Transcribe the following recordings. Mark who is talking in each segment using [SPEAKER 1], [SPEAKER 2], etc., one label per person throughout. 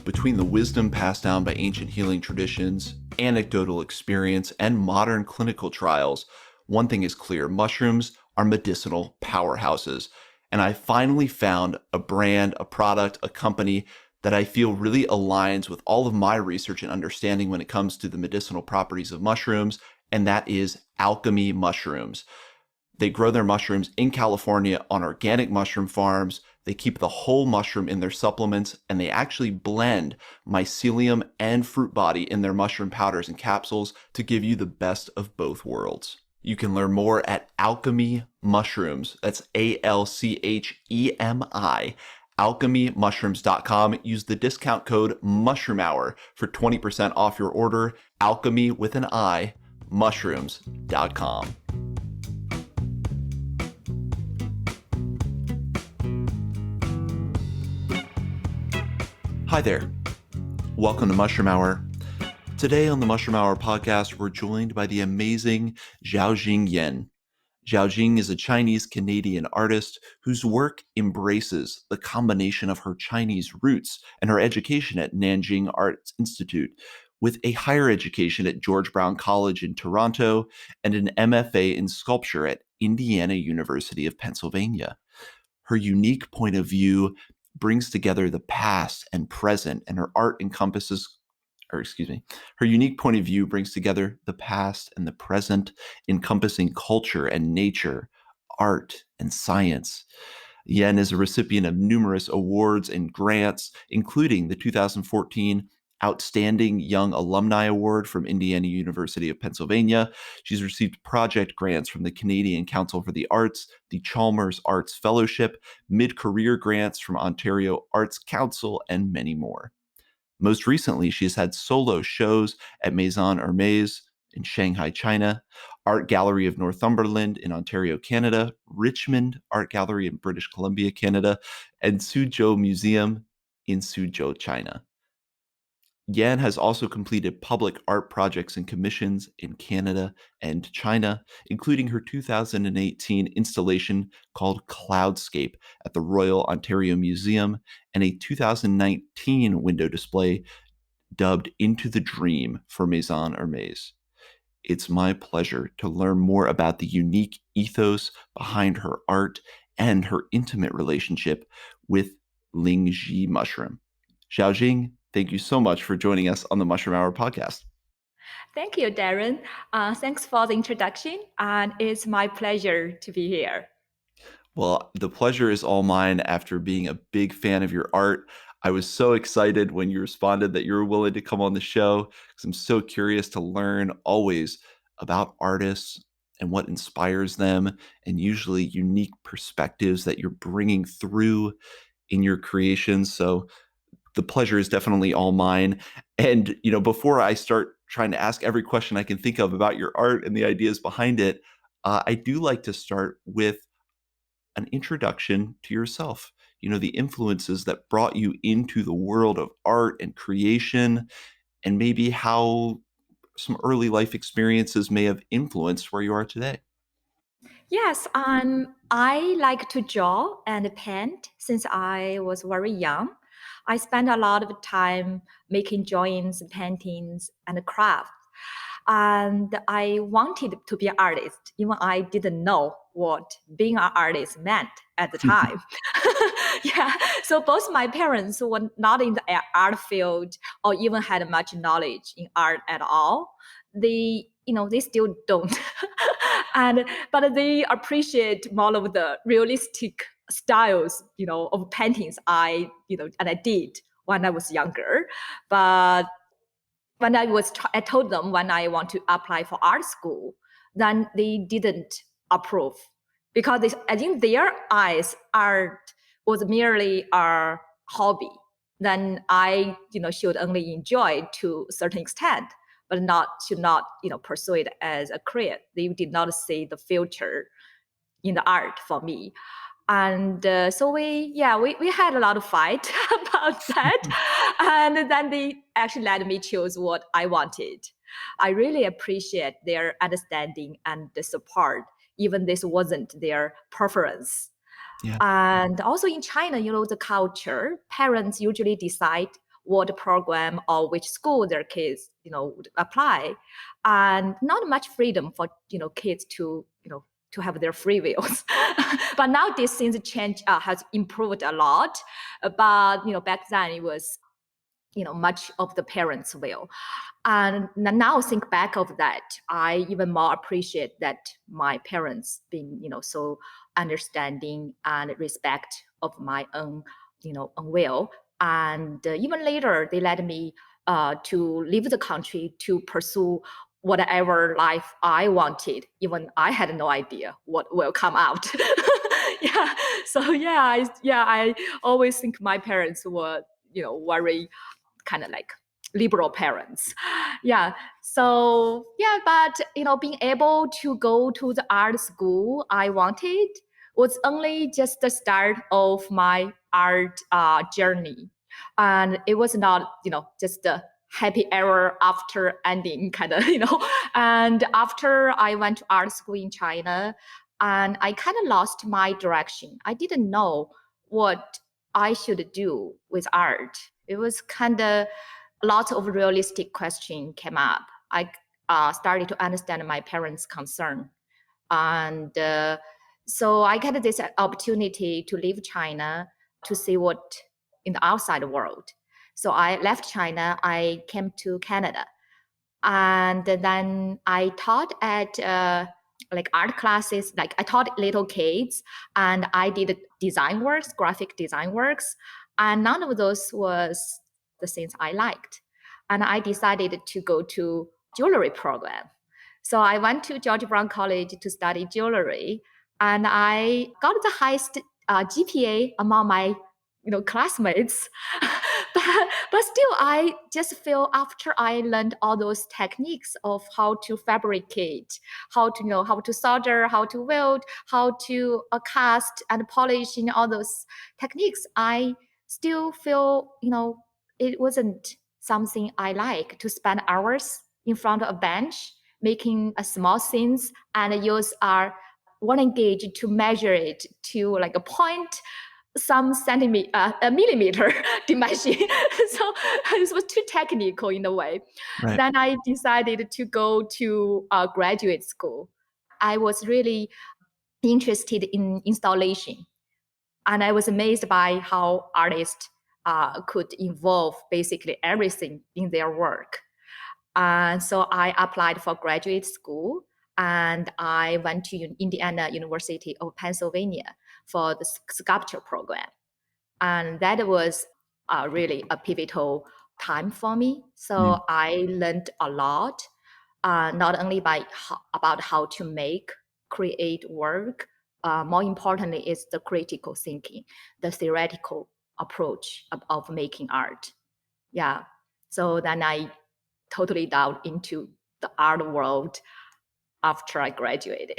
[SPEAKER 1] between the wisdom passed down by ancient healing traditions, anecdotal experience, and modern clinical trials, one thing is clear: mushrooms are medicinal powerhouses. And I finally found a brand, a product, a company that I feel really aligns with all of my research and understanding when it comes to the medicinal properties of mushrooms, and that is Alchemy Mushrooms. They grow their mushrooms in California on organic mushroom farms. They keep the whole mushroom in their supplements, and they actually blend mycelium and fruit body in their mushroom powders and capsules to give you the best of both worlds. You can learn more at Alchemy Mushrooms. That's ALCHEMI, alchemymushrooms.com. Use the discount code MushroomHour for 20% off your order. Alchemy with an I, mushrooms.com. Hi there. Welcome to Mushroom Hour. Today on the Mushroom Hour podcast, we're joined by the amazing Xiaojing Yan. Xiaojing is a Chinese-Canadian artist whose work embraces the combination of her Chinese roots and her education at Nanjing Arts Institute, with a higher education at George Brown College in Toronto and an M.F.A. in sculpture at Indiana University of Pennsylvania. Her unique point of view brings together the past and present, and her unique point of view brings together the past and the present, encompassing culture and nature, art and science. Yan is a recipient of numerous awards and grants, including the 2014 Outstanding Young Alumni Award from Indiana University of Pennsylvania. She's received project grants from the Canadian Council for the Arts, the Chalmers Arts Fellowship, mid-career grants from Ontario Arts Council, and many more. Most recently, she has had solo shows at Maison Hermès in Shanghai, China, Art Gallery of Northumberland in Ontario, Canada, Richmond Art Gallery in British Columbia, Canada, and Suzhou Museum in Suzhou, China. Yan has also completed public art projects and commissions in Canada and China, including her 2018 installation called Cloudscape at the Royal Ontario Museum and a 2019 window display dubbed Into the Dream for Maison Hermès. It's my pleasure to learn more about the unique ethos behind her art and her intimate relationship with Lingzhi mushroom. Xiaojing, thank you so much for joining us on the Mushroom Hour podcast.
[SPEAKER 2] Thank you, Darren. Thanks for the introduction, and it's my pleasure to be here.
[SPEAKER 1] Well, the pleasure is all mine after being a big fan of your art. I was so excited when you responded that you were willing to come on the show, because I'm so curious to learn always about artists and what inspires them, and usually unique perspectives that you're bringing through in your creations. So the pleasure is definitely all mine. And, before I start trying to ask every question I can think of about your art and the ideas behind it, I do like to start with an introduction to yourself. The influences that brought you into the world of art and creation, and maybe how some early life experiences may have influenced where you are today.
[SPEAKER 2] Yes, I like to draw and paint since I was very young. I spent a lot of time making drawings, paintings, and craft. And I wanted to be an artist, even I didn't know what being an artist meant at the time. Yeah, so both my parents were not in the art field or even had much knowledge in art at all. They still don't. But they appreciate more of the realistic styles, of paintings and I did when I was younger. But when I told them when I want to apply for art school, then they didn't approve, because I think their eyes, art was merely a hobby. Then I, should only enjoy to a certain extent, but should not, pursue it as a career. They did not see the future in the art for me. And so we had a lot of fight about that. And then they actually let me choose what I wanted. I really appreciate their understanding and the support, even this wasn't their preference.
[SPEAKER 1] Yeah.
[SPEAKER 2] And also in China, the culture, parents usually decide what program or which school their kids, would apply, and not much freedom for, kids to, to have their free wills. But nowadays, things change, has improved a lot. But, back then it was, much of the parents' will. And now think back of that, I even more appreciate that my parents being, so understanding and respect of my own, own will. And even later, they let me to leave the country to pursue whatever life I wanted. Even I had no idea what will come out. Yeah. So I always think my parents were, very kind of like liberal parents. Yeah. So but being able to go to the art school I wanted was only just the start of my art journey. And it was not, just the happy ever after ending kind of, And after I went to art school in China, and I kind of lost my direction. I didn't know what I should do with art. It was kind of lots of realistic questions came up. I started to understand my parents' concern. And so I got this opportunity to leave China to see what in the outside world. So I left China, I came to Canada. And then I taught at like art classes, like I taught little kids, and I did design works, graphic design works. And none of those was the things I liked. And I decided to go to jewelry program. So I went to George Brown College to study jewelry, and I got the highest GPA among my classmates. but still, I just feel after I learned all those techniques of how to fabricate, how to how to solder, how to weld, how to cast and polish, all those techniques, I still feel it wasn't something I like to spend hours in front of a bench making a small things and use our one gauge to measure it to like a point some centimeter, a millimeter dimension. So it was too technical in a way.
[SPEAKER 1] Right.
[SPEAKER 2] Then I decided to go to graduate school. I was really interested in installation. And I was amazed by how artists could involve basically everything in their work. And so I applied for graduate school, and I went to Indiana University of Pennsylvania for the sculpture program. And that was really a pivotal time for me. So I learned a lot, not only about how to create work. More importantly, is the critical thinking, the theoretical approach of making art. Yeah. So then I totally dived into the art world after I graduated.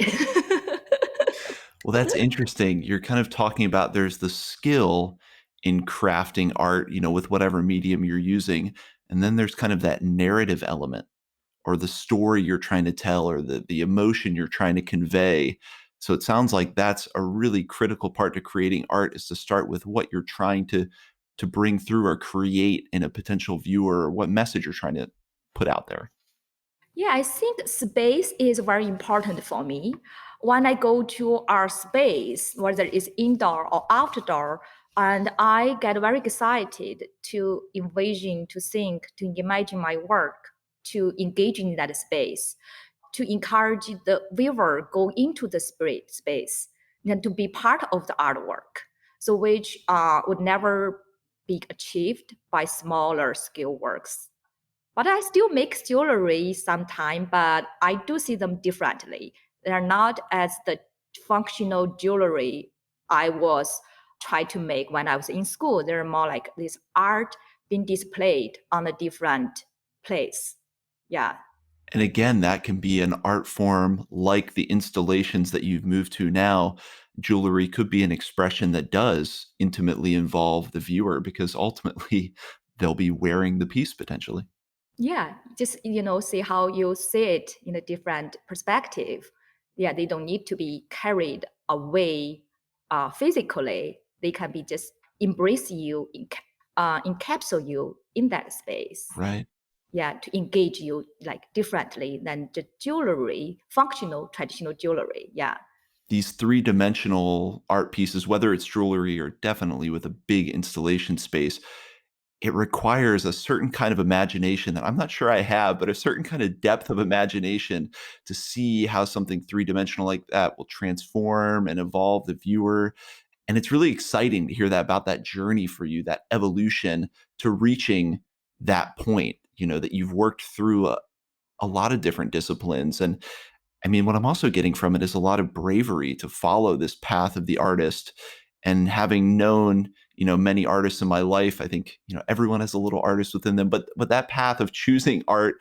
[SPEAKER 1] Well, that's interesting. You're kind of talking about there's the skill in crafting art, with whatever medium you're using. And then there's kind of that narrative element or the story you're trying to tell or the emotion you're trying to convey. So it sounds like that's a really critical part to creating art, is to start with what you're trying to bring through or create in a potential viewer, or what message you're trying to put out there.
[SPEAKER 2] Yeah, I think space is very important for me. When I go to our space, whether it's indoor or outdoor, and I get very excited to envision, to think, to imagine my work, to engage in that space, to encourage the viewer go into the spirit space, and to be part of the artwork. So which would never be achieved by smaller scale works. But I still make jewelry sometimes, but I do see them differently. They're not as the functional jewelry I was trying to make when I was in school. They're more like this art being displayed on a different place. Yeah.
[SPEAKER 1] And again, that can be an art form like the installations that you've moved to now. Jewelry could be an expression that does intimately involve the viewer, because ultimately they'll be wearing the piece potentially.
[SPEAKER 2] Yeah, just see how you see it in a different perspective. Yeah, they don't need to be carried away physically. They can be just embrace you, encapsulate you in that space.
[SPEAKER 1] Right.
[SPEAKER 2] Yeah, to engage you like differently than the jewelry, functional traditional jewelry. Yeah.
[SPEAKER 1] These three-dimensional art pieces, whether it's jewelry or definitely with a big installation space, it requires a certain kind of imagination that I'm not sure I have, but a certain kind of depth of imagination to see how something three-dimensional like that will transform and evolve the viewer. And it's really exciting to hear that about that journey for you, that evolution to reaching that point, that you've worked through a lot of different disciplines. And I mean, what I'm also getting from it is a lot of bravery to follow this path of the artist. And having known, many artists in my life, I think, everyone has a little artist within them, but that path of choosing art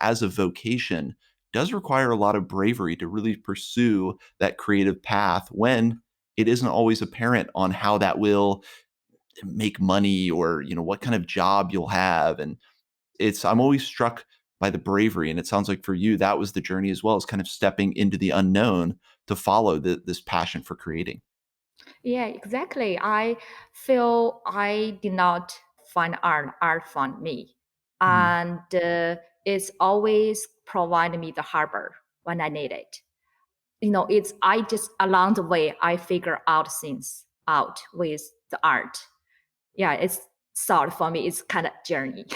[SPEAKER 1] as a vocation does require a lot of bravery to really pursue that creative path when it isn't always apparent on how that will make money or, what kind of job you'll have. And I'm always struck by the bravery. And it sounds like for you, that was the journey as well, as kind of stepping into the unknown to follow this passion for creating.
[SPEAKER 2] Yeah, exactly. I feel I did not find art found me.
[SPEAKER 1] Mm.
[SPEAKER 2] And it's always provided me the harbor when I need it. It's I just along the way I figure out things out with the art. Yeah, it's sort for me. It's kind of journey.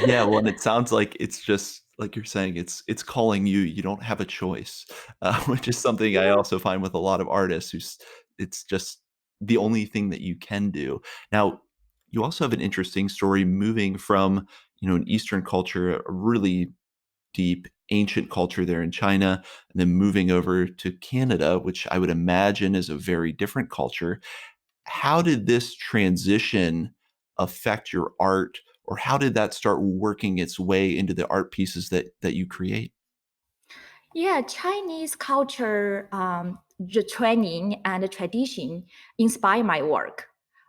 [SPEAKER 1] Yeah, well, and it sounds like it's just like you're saying, it's calling you. You don't have a choice, which is something I
[SPEAKER 2] Yeah.
[SPEAKER 1] also find with a lot of artists it's just the only thing that you can do. Now, you also have an interesting story moving from, an Eastern culture, a really deep ancient culture there in China, and then moving over to Canada, which I would imagine is a very different culture. How did this transition affect your art, or how did that start working its way into the art pieces that you create?
[SPEAKER 2] Yeah, Chinese culture, the training and the tradition inspire my work.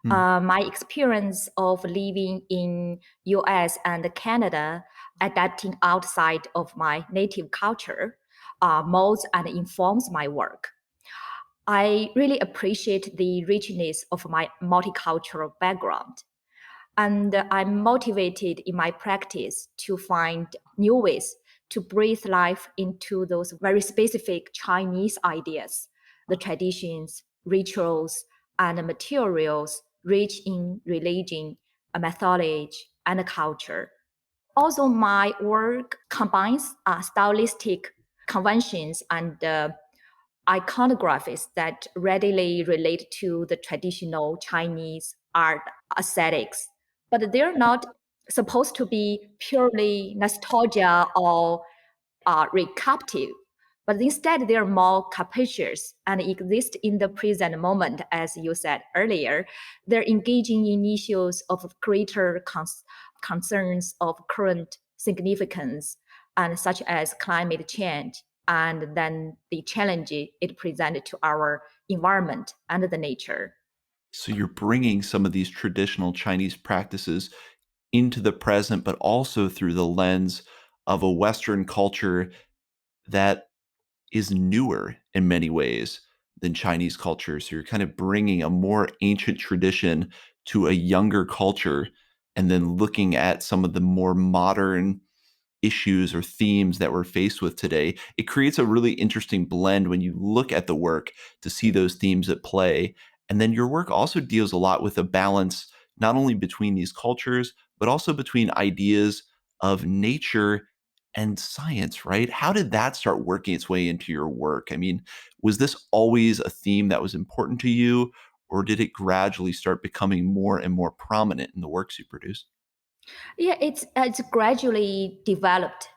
[SPEAKER 1] Mm.
[SPEAKER 2] My experience of living in US and Canada, adapting outside of my native culture, molds and informs my work. I really appreciate the richness of my multicultural background. And I'm motivated in my practice to find new ways to breathe life into those very specific Chinese ideas, the traditions, rituals, and materials rich in religion, mythology, and culture. Also, my work combines stylistic conventions and iconographies that readily relate to the traditional Chinese art aesthetics, but they're not supposed to be purely nostalgia or recaptive, but instead they're more capacious and exist in the present moment, as you said earlier. They're engaging in issues of greater concerns of current significance, and such as climate change, and then the challenge it presented to our environment and the nature.
[SPEAKER 1] So you're bringing some of these traditional Chinese practices into the present, but also through the lens of a Western culture that is newer in many ways than Chinese culture. So you're kind of bringing a more ancient tradition to a younger culture and then looking at some of the more modern issues or themes that we're faced with today. It creates a really interesting blend when you look at the work to see those themes at play. And then your work also deals a lot with a balance, not only between these cultures, but also between ideas of nature and science, right? How did that start working its way into your work? I mean, was this always a theme that was important to you, or did it gradually start becoming more and more prominent in the works you produce?
[SPEAKER 2] Yeah, it's gradually developed.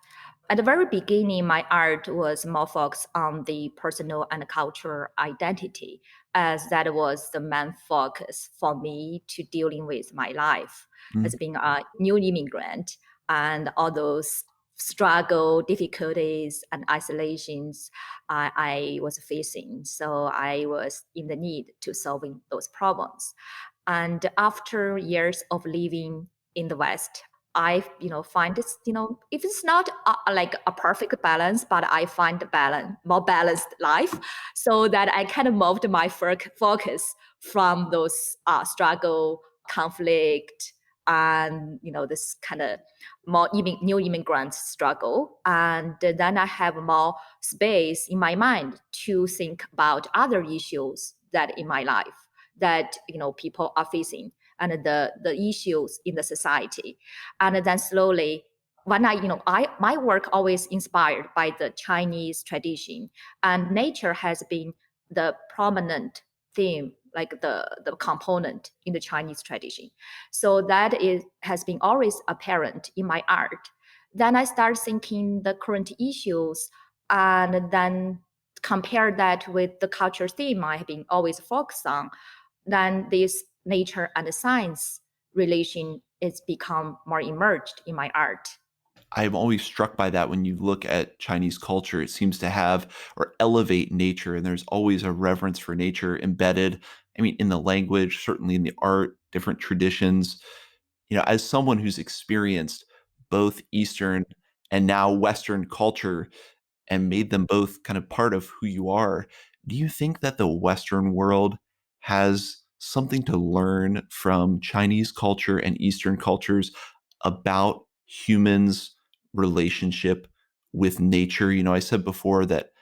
[SPEAKER 2] At the very beginning, my art was more focused on the personal and cultural identity, as that was the main focus for me to dealing with my life as
[SPEAKER 1] Mm.
[SPEAKER 2] being a new immigrant and all those struggle, difficulties, and isolations I was facing. So I was in the need to solving those problems. And after years of living in the West, I find this if it's not like a perfect balance, but I find the balance more balanced life, so that I kind of moved my focus from those struggle, conflict, and this kind of more new immigrant struggle. And then I have more space in my mind to think about other issues that in my life that people are facing, and the issues in the society. And then slowly, when my work always inspired by the Chinese tradition, and nature has been the prominent theme, like the component in the Chinese tradition. So has been always apparent in my art. Then I start thinking the current issues, and then compare that with the culture theme I have been always focused on. Then this nature and science relation is become more emerged in my art.
[SPEAKER 1] I'm always struck by that when you look at Chinese culture. It seems to have or elevate nature, and there's always a reverence for nature embedded. I mean, in the language, certainly in the art, different traditions. As someone who's experienced both Eastern and now Western culture and made them both kind of part of who you are, do you think that the Western world has something to learn from Chinese culture and Eastern cultures about humans' relationship with nature? I said before that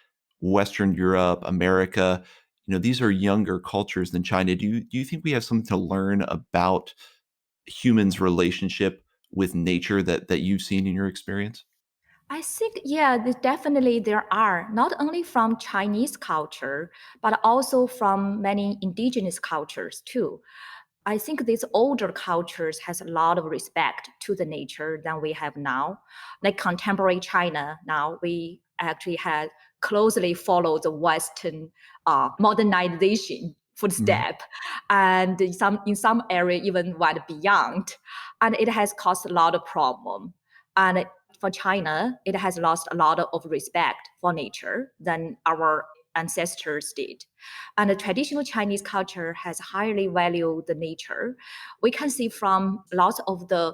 [SPEAKER 1] Western Europe, America, these are younger cultures than China. Do you think we have something to learn about humans' relationship with nature that you've seen in your experience?
[SPEAKER 2] I think, yeah, definitely there are, not only from Chinese culture, but also from many indigenous cultures too. I think these older cultures has a lot of respect to the nature than we have now. Like contemporary China now, we actually had closely follow the Western modernization
[SPEAKER 1] Mhm.
[SPEAKER 2] footstep, and in some area even went beyond, and it has caused a lot of problem. And for China, it has lost a lot of respect for nature than our ancestors did. And the traditional Chinese culture has highly valued the nature. We can see from lots of the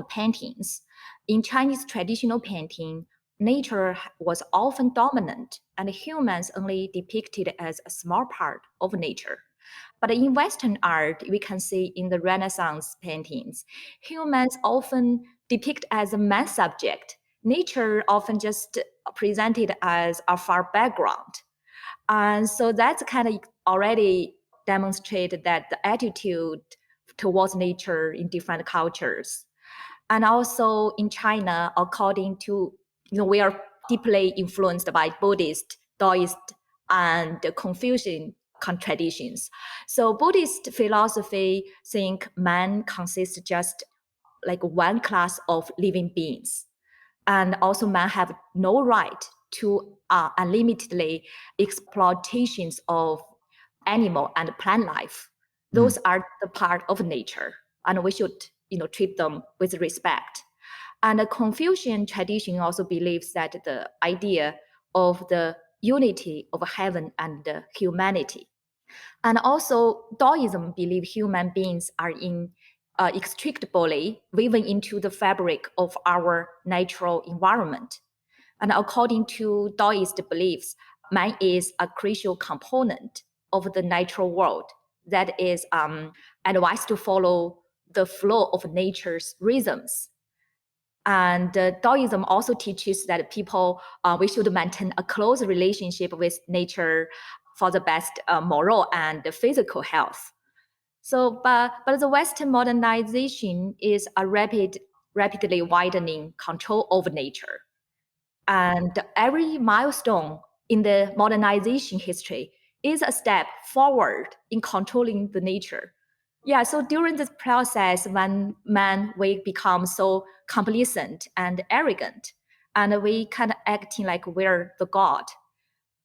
[SPEAKER 2] paintings. In Chinese traditional painting, nature was often dominant, and humans only depicted as a small part of nature. But in Western art, we can see in the Renaissance paintings, humans often depicted as a main subject. Nature often just presented as a far background. And so that's kind of already demonstrated that the attitude towards nature in different cultures. And also in China, according to, we are deeply influenced by Buddhist, Taoist, and Confucian traditions. So Buddhist philosophy think man consists just like one class of living beings, and also man have no right to unlimitedly exploitations of animal and plant life.
[SPEAKER 1] Mm.
[SPEAKER 2] Those are the part of nature, and we should treat them with respect. And the Confucian tradition also believes that the idea of the unity of heaven and humanity. And also, Taoism believe human beings are inextricably woven into the fabric of our natural environment. And according to Taoist beliefs, man is a crucial component of the natural world that is advised to follow the flow of nature's rhythms. And Taoism also teaches that people, we should maintain a close relationship with nature for the best moral and physical health. So, but the Western modernization is a rapidly widening control over nature. And every milestone in the modernization history is a step forward in controlling the nature. Yeah, so during this process, when man we become so complacent and arrogant, and we kind of acting like we're the god.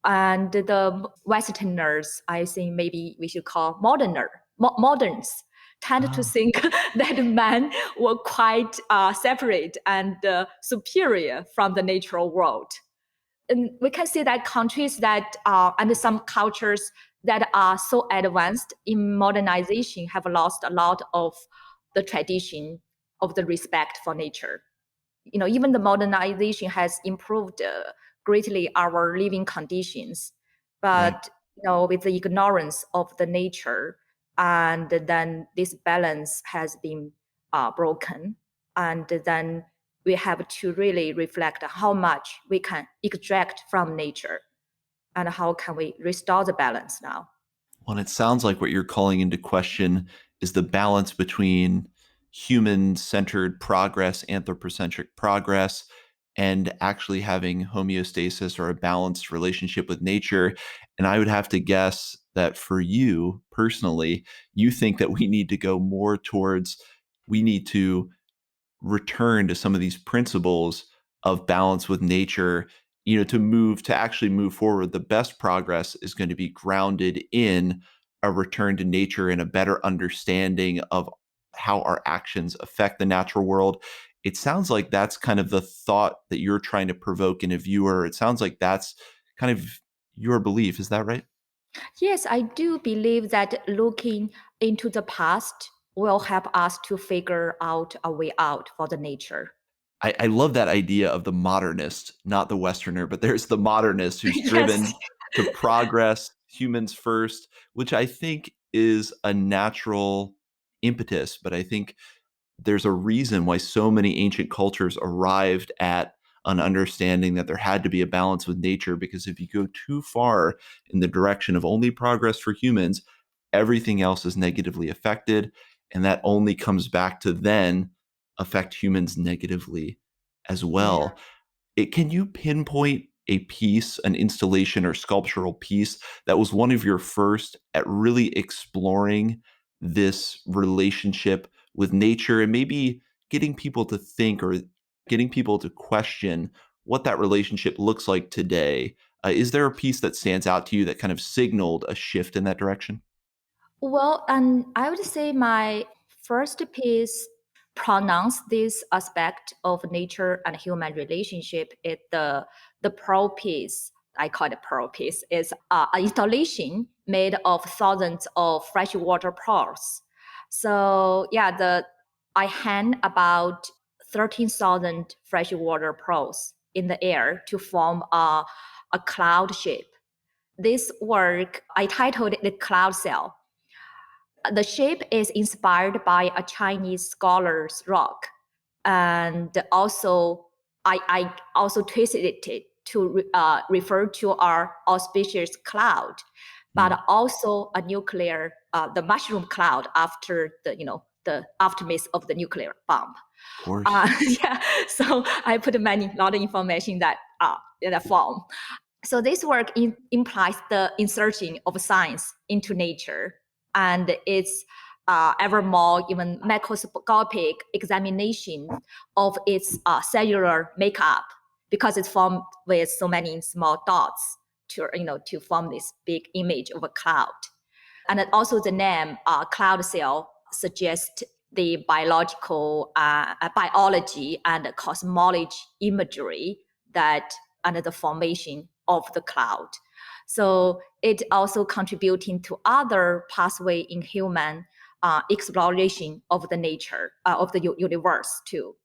[SPEAKER 2] And the Westerners, I think maybe we should call moderns, tend to
[SPEAKER 1] Ah.
[SPEAKER 2] think that man were quite separate and superior from the natural world. And we can see that countries that and some cultures that are so advanced in modernization have lost a lot of the tradition of the respect for nature. Even the modernization has improved greatly our living conditions,
[SPEAKER 1] Right.
[SPEAKER 2] but with the ignorance of the nature, and then this balance has been broken. And then we have to really reflect how much we can extract from nature and how can we restore the balance now.
[SPEAKER 1] Well, it sounds like what you're calling into question is the balance between human centered progress, anthropocentric progress, and actually having homeostasis or a balanced relationship with nature. And I would have to guess that for you personally, you think that we need to go more towards, we need to return to some of these principles of balance with nature, to actually move forward. The best progress is going to be grounded in a return to nature and a better understanding of how our actions affect the natural world. It sounds like that's kind of the thought that you're trying to provoke in a viewer. It sounds like that's kind of your belief. Is that right?
[SPEAKER 2] Yes, I do believe that looking into the past will help us to figure out a way out for the nature.
[SPEAKER 1] I love that idea of the modernist, not the Westerner, but there's the modernist who's
[SPEAKER 2] Yes.
[SPEAKER 1] driven to progress, humans first, which I think is a natural impetus. But I think there's a reason why so many ancient cultures arrived at an understanding that there had to be a balance with nature, because if you go too far in the direction of only progress for humans, everything else is negatively affected. And that only comes back to then affect humans negatively as
[SPEAKER 2] Yeah.
[SPEAKER 1] well. Can you pinpoint a piece, an installation or sculptural piece that was one of your first at really exploring this relationship with nature and maybe getting people to think or getting people to question what that relationship looks like today? Is there a piece that stands out to you that kind of signaled a shift in that direction?
[SPEAKER 2] Well, and I would say my first piece pronounced this aspect of nature and human relationship is the pearl piece. I call it pearl piece. It's an installation made of thousands of freshwater pearls. So yeah, I hang about 13,000 freshwater pearls in the air to form a cloud shape. This work I titled it the cloud cell. The shape is inspired by a Chinese scholar's rock, and also I also twisted it to refer to our auspicious cloud,
[SPEAKER 1] Mm,
[SPEAKER 2] but also a nuclear, the mushroom cloud after the aftermath of the nuclear bomb.
[SPEAKER 1] of course.
[SPEAKER 2] Yeah, so I put lot of information in that form. So this work implies the insertion of science into nature, and its ever more even microscopic examination of its cellular makeup, because it's formed with so many small dots to form this big image of a cloud. And then also the name cloud cell suggests the biology and cosmology imagery that under the formation of the cloud. So it also contributing to other pathway in human exploration of the nature of the universe too.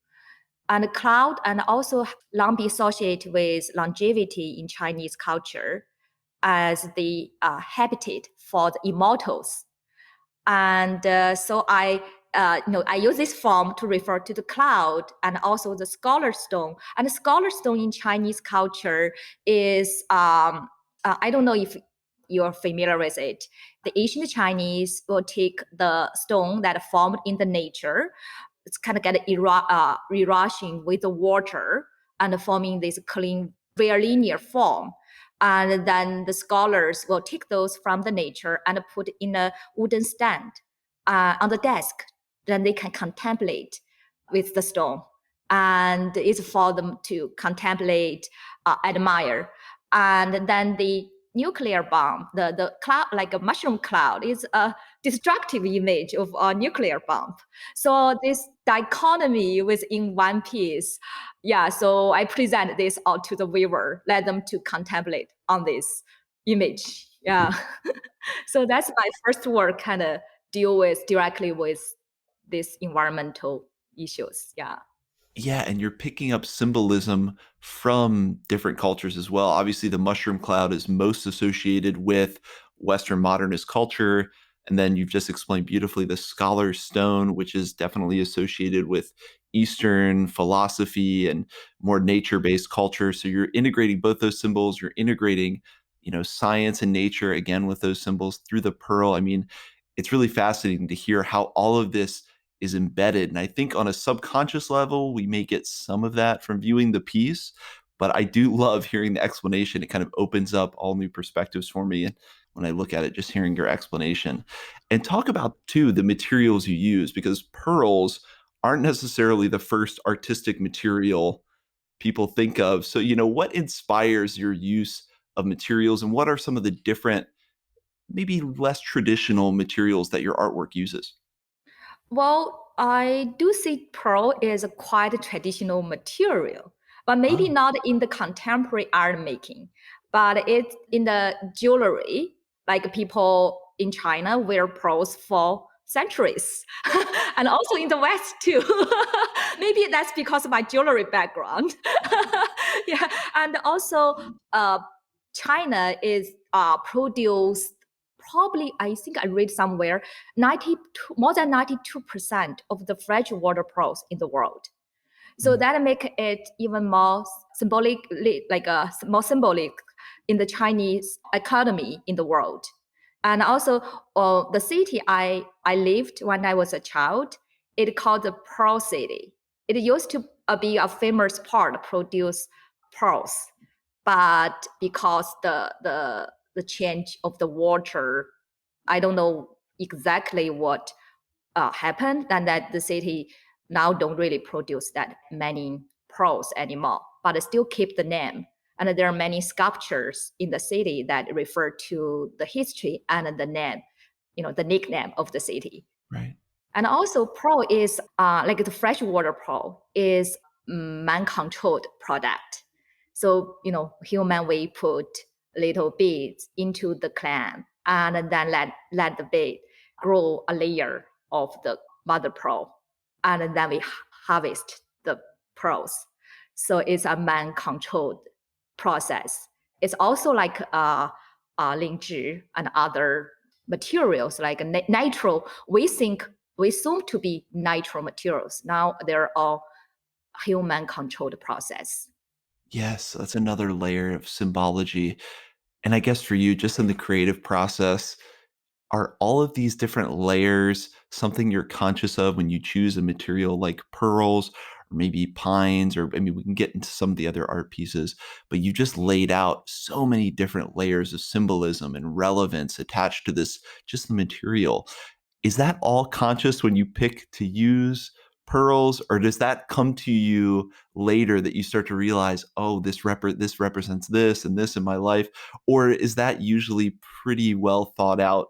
[SPEAKER 2] And cloud and also long be associated with longevity in Chinese culture as the habitat for the immortals. And so I use this form to refer to the cloud and also the scholar stone. And the scholar stone in Chinese culture is, I don't know if you're familiar with it. The ancient Chinese will take the stone that formed in the nature, it's kind of get re-rushing with the water and forming this clean, very linear form. And then the scholars will take those from the nature and put in a wooden stand on the desk. Then they can contemplate with the stone. And it's for them to contemplate, admire. And then the nuclear bomb, the cloud, like a mushroom cloud, is a destructive image of a nuclear bomb. So this dichotomy within one piece, yeah, so I present this out to the viewer, let them to contemplate on this image. Yeah. So that's my first work, kind of deal with directly with these environmental issues. Yeah.
[SPEAKER 1] Yeah, and you're picking up symbolism from different cultures as well. Obviously, the mushroom cloud is most associated with Western modernist culture, And then you've just explained beautifully the scholar's stone, which is definitely associated with Eastern philosophy and more nature-based culture. So you're integrating both those symbols. You're integrating, science and nature again with those symbols through the pearl. I mean, it's really fascinating to hear how all of this is embedded. And I think on a subconscious level, we may get some of that from viewing the piece, but I do love hearing the explanation. It kind of opens up all new perspectives for me. And when I look at it, just hearing your explanation. And talk about, too, the materials you use, because pearls aren't necessarily the first artistic material people think of. So, what inspires your use of materials, and what are some of the different, maybe less traditional materials that your artwork uses?
[SPEAKER 2] Well, I do see pearl is a quite a traditional material, but maybe
[SPEAKER 1] Oh,
[SPEAKER 2] not in the contemporary art making, but it's in the jewelry. Like people in China wear pearls for centuries, and also in the West too. Maybe that's because of my jewelry background. Yeah, and also China is produced probably, I think I read somewhere, 92, more than 92% of the freshwater pearls in the world. So
[SPEAKER 1] mm,
[SPEAKER 2] that make it even more symbolic, like more symbolic in the Chinese economy in the world. And also, the city I lived when I was a child, it called the Pearl City. It used to be a famous part produce pearls, but because the change of the water, I don't know exactly what happened, and that the city now don't really produce that many pearls anymore, but still keep the name. And there are many sculptures in the city that refer to the history and the name, the nickname of the city.
[SPEAKER 1] right.
[SPEAKER 2] And also, pearl is like the freshwater pearl is man-controlled product. So human we put little beads into the clam and then let the bead grow a layer of the mother pearl, and then we harvest the pearls. So it's a man-controlled process. It's also like Lingzhi and other materials like natural. We assume to be natural materials. Now they're all human controlled process.
[SPEAKER 1] Yes, that's another layer of symbology. And I guess for you, just in the creative process, are all of these different layers something you're conscious of when you choose a material like pearls or maybe pines? Or, I mean, we can get into some of the other art pieces, but you just laid out so many different layers of symbolism and relevance attached to this, just the material. Is that all conscious when you pick to use pearls, or does that come to you later that you start to realize, oh, this represents this and this in my life? Or is that usually pretty well thought out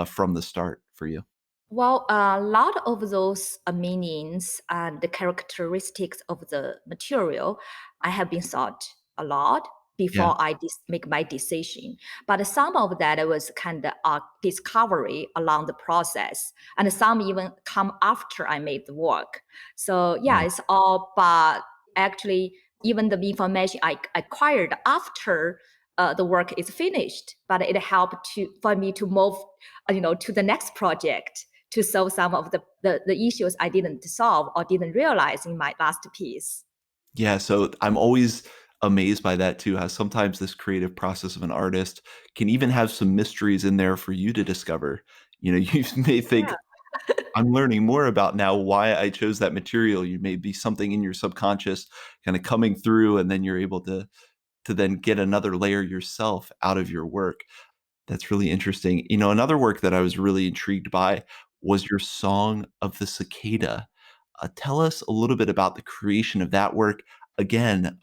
[SPEAKER 1] from the start for you?
[SPEAKER 2] Well, a lot of those meanings and the characteristics of the material, I have been thought a lot
[SPEAKER 1] Yeah.
[SPEAKER 2] before I make my decision. But some of that was kind of a discovery along the process, and some even come after I made the work. So yeah,
[SPEAKER 1] Right.
[SPEAKER 2] it's all, but actually, even the information I acquired after the work is finished, but it helped for me to move, to the next project to solve some of the issues I didn't solve or didn't realize in my last piece.
[SPEAKER 1] Yeah, so I'm always amazed by that too, how sometimes this creative process of an artist can even have some mysteries in there for you to discover. You may
[SPEAKER 2] Yeah.
[SPEAKER 1] think, I'm learning more about now why I chose that material. You may be something in your subconscious kind of coming through, and then you're able to then get another layer yourself out of your work. That's really interesting. Another work that I was really intrigued by was your Song of the Cicada. Tell us a little bit about the creation of that work. Again,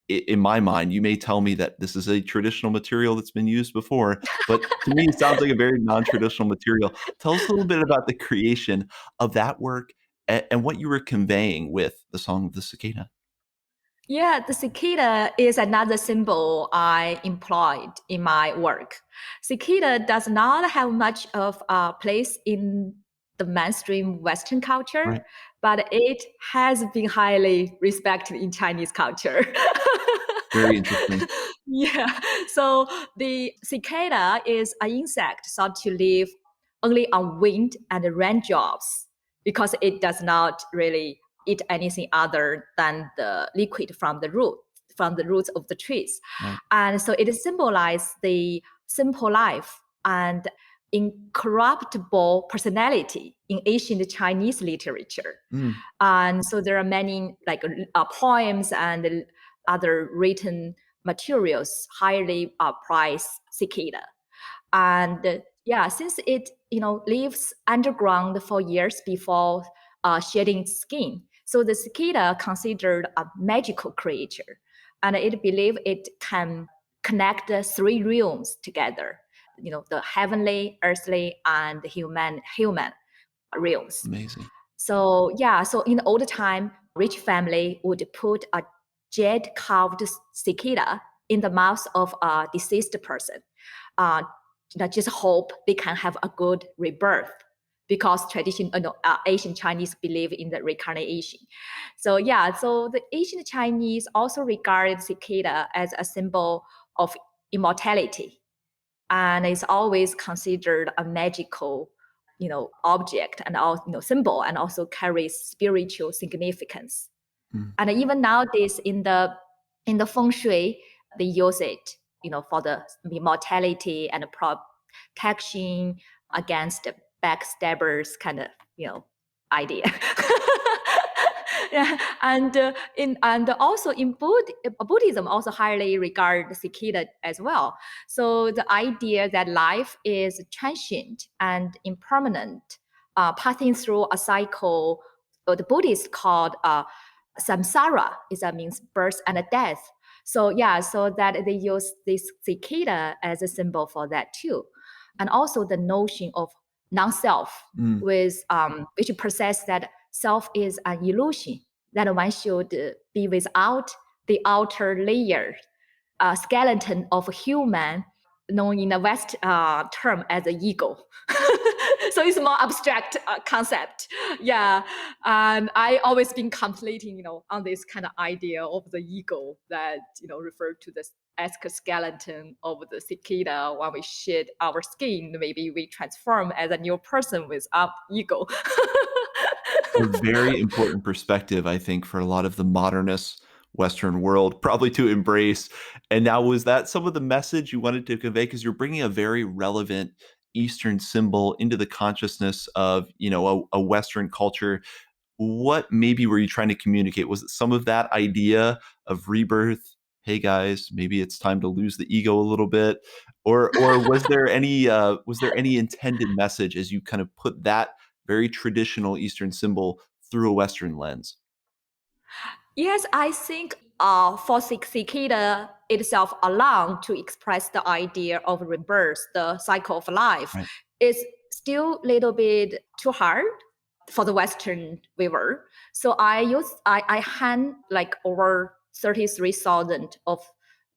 [SPEAKER 1] in my mind, you may tell me that this is a traditional material that's been used before, but to me, it sounds like a very non-traditional material. Tell us a little bit about the creation of that work and what you were conveying with the Song of the Cicada.
[SPEAKER 2] Yeah, the cicada is another symbol I employed in my work. Cicada does not have much of a place in the mainstream Western culture,
[SPEAKER 1] Right.
[SPEAKER 2] but it has been highly respected in Chinese culture.
[SPEAKER 1] Very interesting.
[SPEAKER 2] Yeah. So the cicada is an insect thought to live only on wind and raindrops because it does not really eat anything other than the liquid from the roots of the trees.
[SPEAKER 1] Right.
[SPEAKER 2] And so it symbolizes the simple life and incorruptible personality in ancient Chinese literature.
[SPEAKER 1] Mm.
[SPEAKER 2] And so there are many like poems and other written materials highly price cicada. And yeah, since it lives underground for years before shedding its skin, so the cicada considered a magical creature, and it believed it can connect the three realms together. The heavenly, earthly, and human realms.
[SPEAKER 1] Amazing.
[SPEAKER 2] So yeah, so in the old time, rich family would put a jade carved cicada in the mouth of a deceased person. Uh, just hope they can have a good rebirth because Asian Chinese believe in the reincarnation. So yeah, so the Asian Chinese also regard cicada as a symbol of immortality, and it's always considered a magical object and symbol, and also carries spiritual significance.
[SPEAKER 1] Mm.
[SPEAKER 2] And even nowadays in the feng shui, they use it for the immortality and protection against backstabbers kind of idea. Yeah, and also in Buddhism also highly regard the cicada as well. So the idea that life is transient and impermanent, passing through a cycle, what the Buddhists called samsara, that means birth and death. So yeah, so that they use this cicada as a symbol for that too, and also the notion of non-self,
[SPEAKER 1] Mm.
[SPEAKER 2] with which possess that self is an illusion, that one should be without the outer layer, skeleton of a human, known in the West term as the ego. So it's more abstract concept. Yeah, and I always been contemplating, on this kind of idea of the ego that refer to the exoskeleton of the cicada. When we shed our skin, maybe we transform as a new person without ego.
[SPEAKER 1] A very important perspective, I think, for a lot of the modernist Western world, probably to embrace. And now, was that some of the message you wanted to convey? Because you're bringing a very relevant Eastern symbol into the consciousness of, a Western culture. What maybe were you trying to communicate? Was it some of that idea of rebirth? Hey guys, maybe it's time to lose the ego a little bit, or was there any intended message as you kind of put that very traditional Eastern symbol through a Western lens?
[SPEAKER 2] Yes, I think for cicada itself alone to express the idea of rebirth, the cycle of life,
[SPEAKER 1] Right.
[SPEAKER 2] is still a little bit too hard for the Western viewer. So I hand like over 33,000 of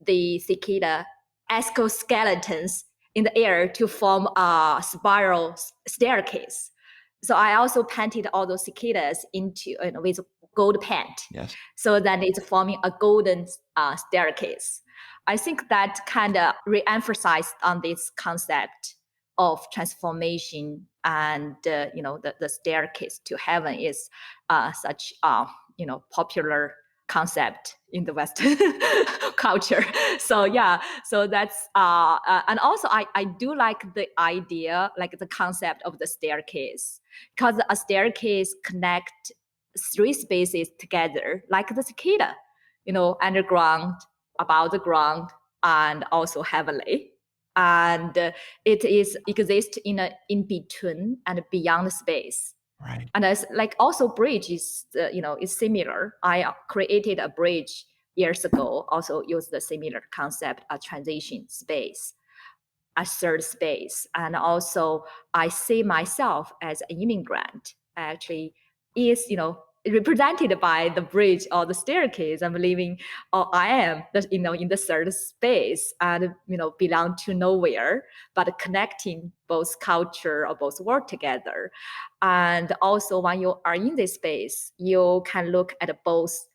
[SPEAKER 2] the cicada exoskeletons in the air to form a spiral staircase. So I also painted all those cicadas into with gold paint,
[SPEAKER 1] Yes.
[SPEAKER 2] so that it's forming a golden staircase. I think that kind of re-emphasized on this concept of transformation, and the staircase to heaven is such popular concept in the Western culture. So yeah, so that's and also I do like the idea, like the concept of the staircase, because a staircase connect three spaces together, like the cicada, underground, above the ground, and also heavenly. And it is exist in between and beyond space.
[SPEAKER 1] Right.
[SPEAKER 2] And as like also bridge is similar. I created a bridge years ago, also used the similar concept, a transition space, a third space. And also I see myself as an immigrant actually is represented by the bridge or the staircase. I'm living, or I am in the third space, and belong to nowhere, but connecting both culture or both world together. And also when you are in this space, you can look at both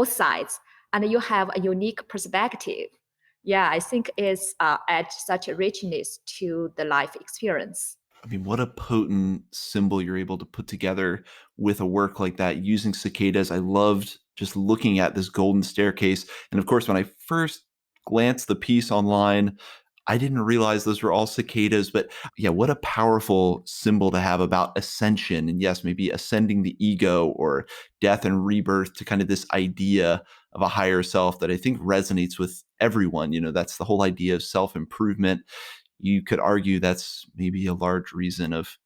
[SPEAKER 2] sides, and you have a unique perspective. Yeah, I think it's adds such a richness to the life experience.
[SPEAKER 1] I mean, what a potent symbol you're able to put together with a work like that using cicadas. I loved just looking at this golden staircase. And of course, when I first glanced the piece online, I didn't realize those were all cicadas. But yeah, what a powerful symbol to have about ascension. And yes, maybe ascending the ego or death and rebirth to kind of this idea of a higher self that I think resonates with everyone. That's the whole idea of self improvement. You could argue that's maybe a large reason of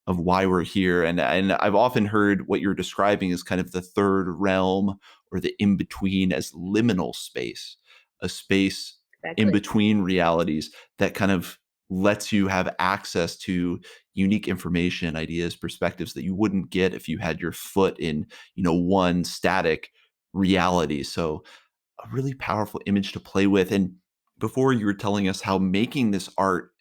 [SPEAKER 1] why we're here. And I've often heard what you're describing as kind of the third realm or the in between as liminal space, a space in
[SPEAKER 2] Exactly.
[SPEAKER 1] between realities that kind of lets you have access to unique information, ideas, perspectives that you wouldn't get if you had your foot in, one static reality. So a really powerful image to play with. And before you were telling us how making this art,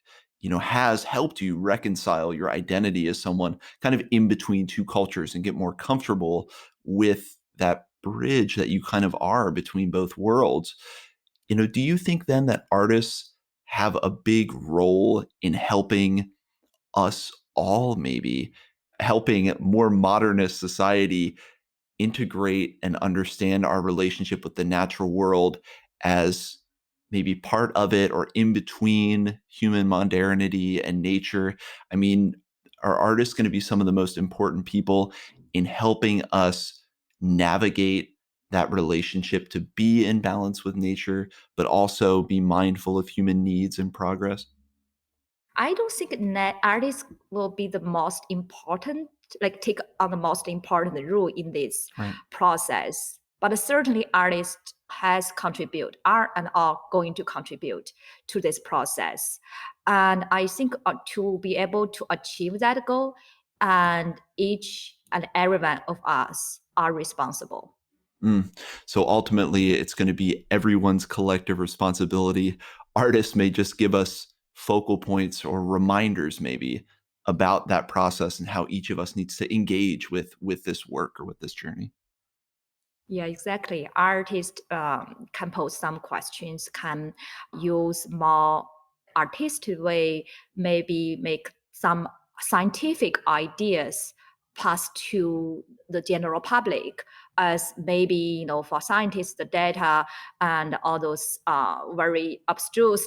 [SPEAKER 1] has helped you reconcile your identity as someone kind of in between two cultures and get more comfortable with that bridge that you kind of are between both worlds. Do you think then that artists have a big role in helping us all, maybe helping more modernist society integrate and understand our relationship with the natural world as maybe part of it or in between human modernity and nature? I mean, are artists going to be some of the most important people in helping us navigate that relationship to be in balance with nature, but also be mindful of human needs and progress?
[SPEAKER 2] I don't think net artists will be the most important, like take on the most important role in this
[SPEAKER 1] Right.
[SPEAKER 2] process. But certainly artists has contribute, are and are going to contribute to this process. And I think to be able to achieve that goal, and each and every one of us are responsible.
[SPEAKER 1] Mm. So ultimately, it's going to be everyone's collective responsibility. Artists may just give us focal points or reminders, maybe, about that process and how each of us needs to engage with this work or with this journey.
[SPEAKER 2] Yeah, exactly. Artists can pose some questions, can use more artistic way, maybe make some scientific ideas pass to the general public as maybe, for scientists, the data and all those very abstruse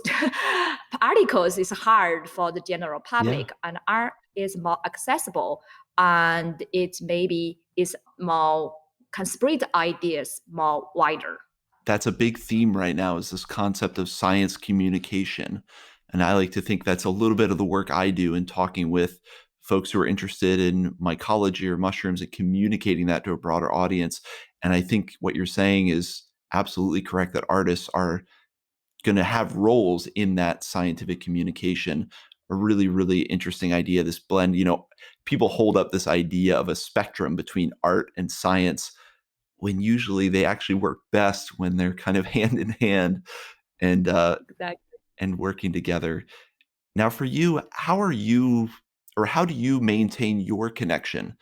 [SPEAKER 2] articles is hard for the general
[SPEAKER 1] Yeah.
[SPEAKER 2] public, and art is more accessible, and it maybe is more can spread ideas more wider.
[SPEAKER 1] That's a big theme right now is this concept of science communication. And I like to think that's a little bit of the work I do in talking with folks who are interested in mycology or mushrooms and communicating that to a broader audience. And I think what you're saying is absolutely correct that artists are going to have roles in that scientific communication. A really, really interesting idea, this blend. People hold up this idea of a spectrum between art and science when usually they actually work best when they're kind of hand in hand and
[SPEAKER 2] Exactly.
[SPEAKER 1] and working together. Now, for you, how are you, or how do you maintain your connection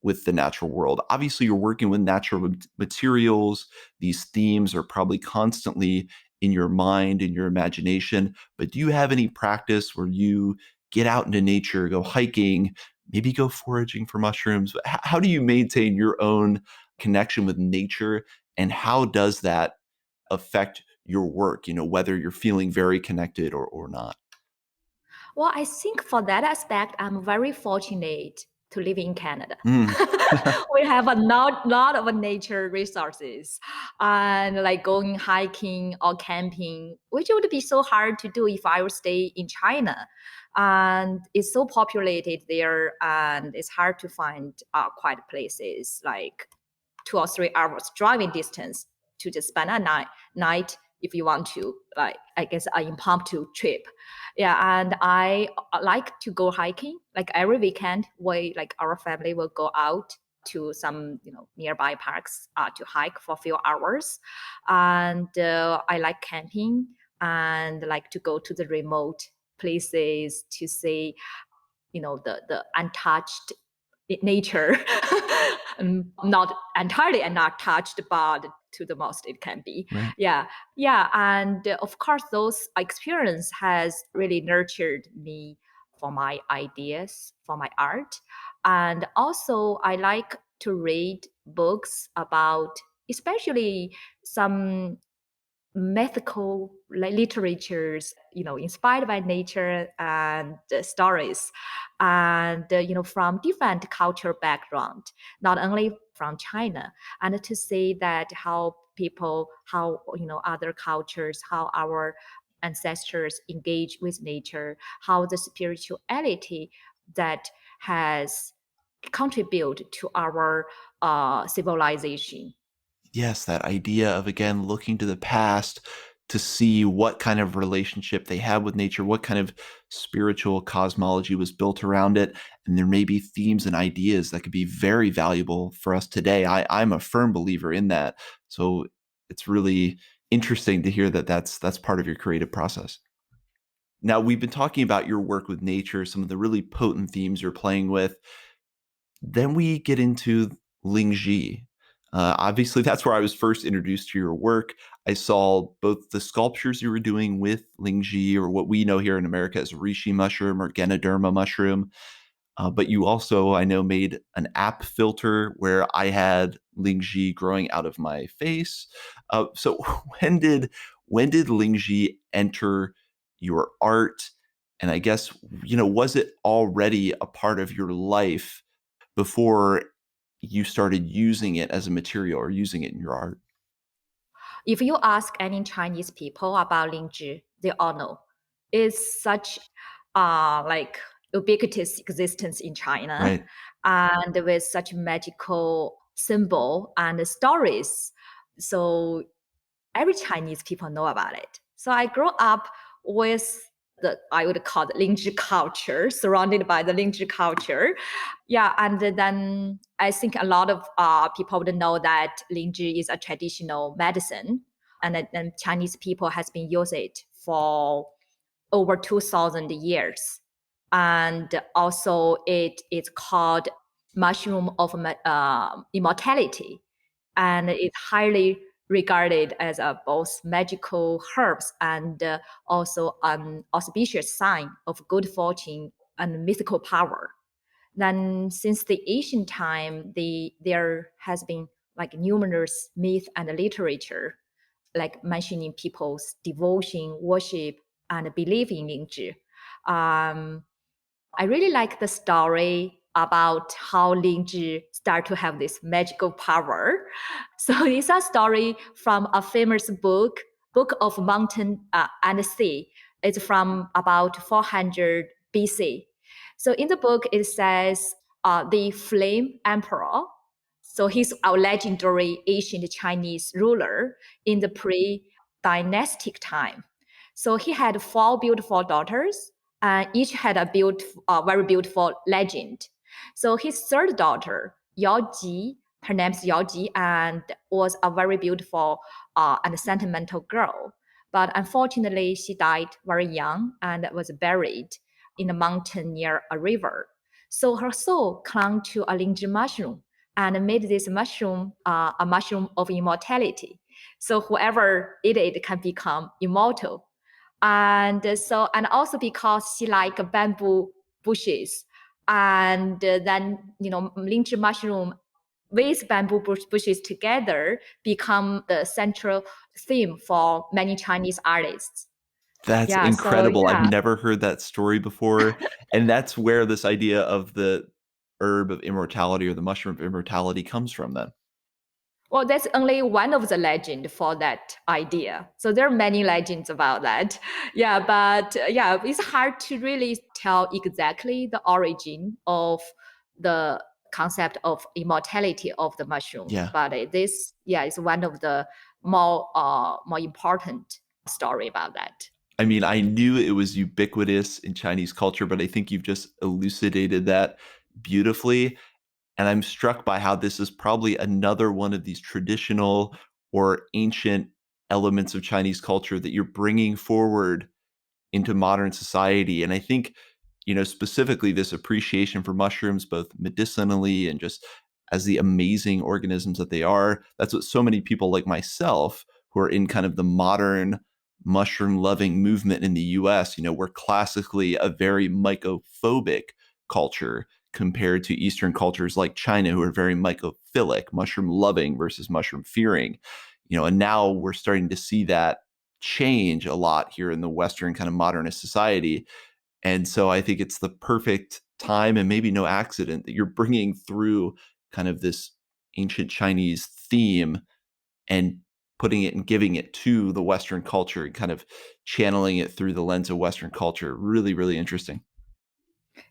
[SPEAKER 1] with the natural world? Obviously, you're working with natural materials. These themes are probably constantly in your mind, in your imagination. But do you have any practice where you get out into nature, go hiking, maybe go foraging for mushrooms? How do you maintain your own connection with nature? And how does that affect your work, whether you're feeling very connected or not?
[SPEAKER 2] Well, I think for that aspect, I'm very fortunate to live in Canada.
[SPEAKER 1] Mm.
[SPEAKER 2] We have a lot of nature resources, and like going hiking or camping, which would be so hard to do if I would stay in China. And it's so populated there, and it's hard to find quiet places like 2 or 3 hours driving distance to just spend a night if you want to, like, I guess, an impromptu trip. Yeah, and I like to go hiking. Like every weekend, we like our family will go out to some nearby parks to hike for a few hours, and I like camping and like to go to the remote places to see the untouched nature. Not entirely and not touched, but to the most it can be.
[SPEAKER 1] Right.
[SPEAKER 2] Yeah, and of course those experience has really nurtured me for my ideas, for my art. And also I like to read books about especially some mythical literatures, inspired by nature and stories, and from different cultural background, not only from China, and to see that how people, how other cultures, how our ancestors engage with nature, how the spirituality that has contributed to our civilization.
[SPEAKER 1] Yes, that idea of, again, looking to the past to see what kind of relationship they had with nature, what kind of spiritual cosmology was built around it. And there may be themes and ideas that could be very valuable for us today. I'm a firm believer in that. So it's really interesting to hear that that's part of your creative process. Now, we've been talking about your work with nature, some of the really potent themes you're playing with. Then we get into Lingzhi. Obviously, that's where I was first introduced to your work. I saw both the sculptures you were doing with Lingzhi, or what we know here in America as reishi mushroom or Ganoderma mushroom. But you also, I know, made an app filter where I had Lingzhi growing out of my face. So when did Lingzhi enter your art? And I guess, was it already a part of your life before you started using it as a material or using it in your art?
[SPEAKER 2] If you ask any Chinese people about Lingzhi, they all know. It's such like ubiquitous existence in China,
[SPEAKER 1] Right.
[SPEAKER 2] and with such magical symbol and stories. So every Chinese people know about it. So I grew up with I would call it Lingzhi culture, surrounded by the Lingzhi culture. Yeah, and then I think a lot of people would know that Lingzhi is a traditional medicine, and then Chinese people has been using it for over 2,000 years. And also it is called mushroom of immortality, and it's highly regarded as a both magical herbs and also an auspicious sign of good fortune and mythical power. Then since the ancient time, there has been like numerous myth and literature, like mentioning people's devotion, worship, and belief in Lingzhi. Um, I really like the story about how Lingzhi start to have this magical power. So it's a story from a famous Book of Mountain and Sea. It's from about 400 BC. So in the book, it says the Flame Emperor. So he's a legendary ancient Chinese ruler in the pre-dynastic time. So he had four beautiful daughters, and each had very beautiful legend. So his third daughter, Yaoji, her name's Yaoji, and was a very beautiful and sentimental girl. But unfortunately, she died very young and was buried in a mountain near a river. So her soul clung to a Lingzhi mushroom and made this mushroom a mushroom of immortality. So whoever eat it can become immortal. And also because she like bamboo bushes, and then lychee mushroom with bushes together become the central theme for many Chinese artists.
[SPEAKER 1] That's
[SPEAKER 2] Yeah, so
[SPEAKER 1] incredible. I've
[SPEAKER 2] yeah.
[SPEAKER 1] never heard that story before. And that's where this idea of the herb of immortality or the mushroom of immortality comes from then.
[SPEAKER 2] Well, that's only one of the legend for that idea. So there are many legends about that. Yeah, but yeah, it's hard to really tell exactly the origin of the concept of immortality of the mushroom.
[SPEAKER 1] Yeah.
[SPEAKER 2] But this, yeah, is one of the more important story about that.
[SPEAKER 1] I mean, I knew it was ubiquitous in Chinese culture, but I think you've just elucidated that beautifully. And I'm struck by how this is probably another one of these traditional or ancient elements of Chinese culture that you're bringing forward into modern society. And I think, specifically this appreciation for mushrooms, both medicinally and just as the amazing organisms that they are. That's what so many people like myself who are in kind of the modern mushroom loving movement in the US, we're classically a very mycophobic culture compared to Eastern cultures like China, who are very mycophilic, mushroom loving versus mushroom fearing. And now we're starting to see that change a lot here in the Western kind of modernist society. And so I think it's the perfect time and maybe no accident that you're bringing through kind of this ancient Chinese theme and putting it and giving it to the Western culture and kind of channeling it through the lens of Western culture. Really, really interesting.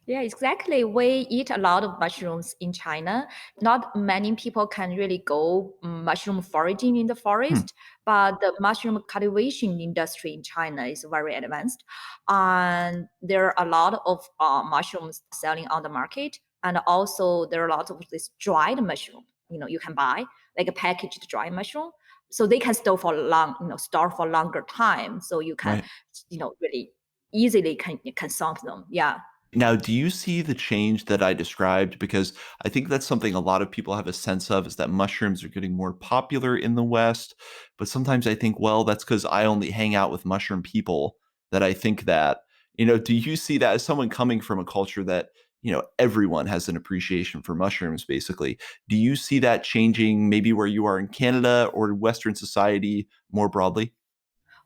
[SPEAKER 2] Yeah, exactly. We eat a lot of mushrooms in China. Not many people can really go mushroom foraging in the
[SPEAKER 1] Hmm.
[SPEAKER 2] forest, but the mushroom cultivation industry in China is very advanced. And there are a lot of mushrooms selling on the market. And also there are a lot of this dried mushroom, you can buy like a packaged dry mushroom. So they can store for longer time. So you can,
[SPEAKER 1] Right.
[SPEAKER 2] really easily can consume them. Yeah.
[SPEAKER 1] Now, do you see the change that I described? Because I think that's something a lot of people have a sense of is that mushrooms are getting more popular in the West. But sometimes I think, well, that's because I only hang out with mushroom people that I think that. Do you see that as someone coming from a culture that, everyone has an appreciation for mushrooms, basically? Do you see that changing maybe where you are in Canada or Western society more broadly?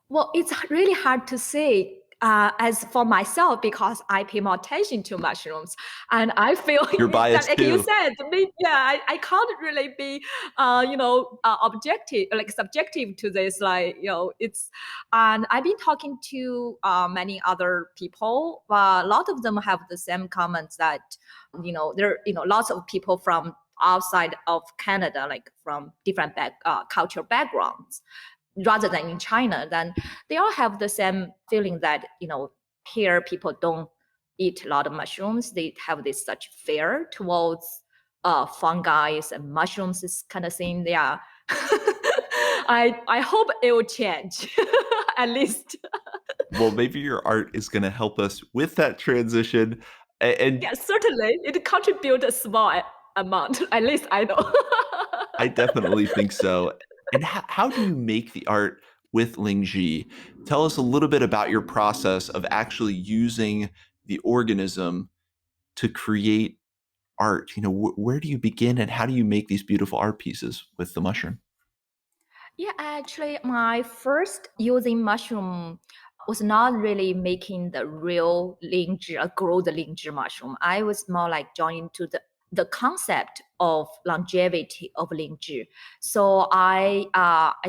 [SPEAKER 2] Well, it's really hard to say as for myself because I pay more attention to mushrooms, and I feel
[SPEAKER 1] You're
[SPEAKER 2] that,
[SPEAKER 1] biased
[SPEAKER 2] like you
[SPEAKER 1] too.
[SPEAKER 2] said, I can't really be, objective, like subjective to this. Like, it's, and I've been talking to many other people. A lot of them have the same comments that, there, lots of people from outside of Canada, like from different cultural backgrounds rather than in China, then they all have the same feeling that, here people don't eat a lot of mushrooms. They have this such fear towards fungi and mushrooms, this kind of thing. Yeah. I hope it will change, at least.
[SPEAKER 1] Well, maybe your art is going to help us with that transition. And
[SPEAKER 2] Yeah, certainly it contributes a small amount. At least I know.
[SPEAKER 1] I definitely think so. And how do you make the art with Lingzhi? Tell us a little bit about your process of actually using the organism to create art. Where do you begin and how do you make these beautiful art pieces with the mushroom?
[SPEAKER 2] Yeah, actually, my first using mushroom was not really making the real Lingzhi or grow the Lingzhi mushroom. I was more like joining to the concept of longevity of Lingzhi. So I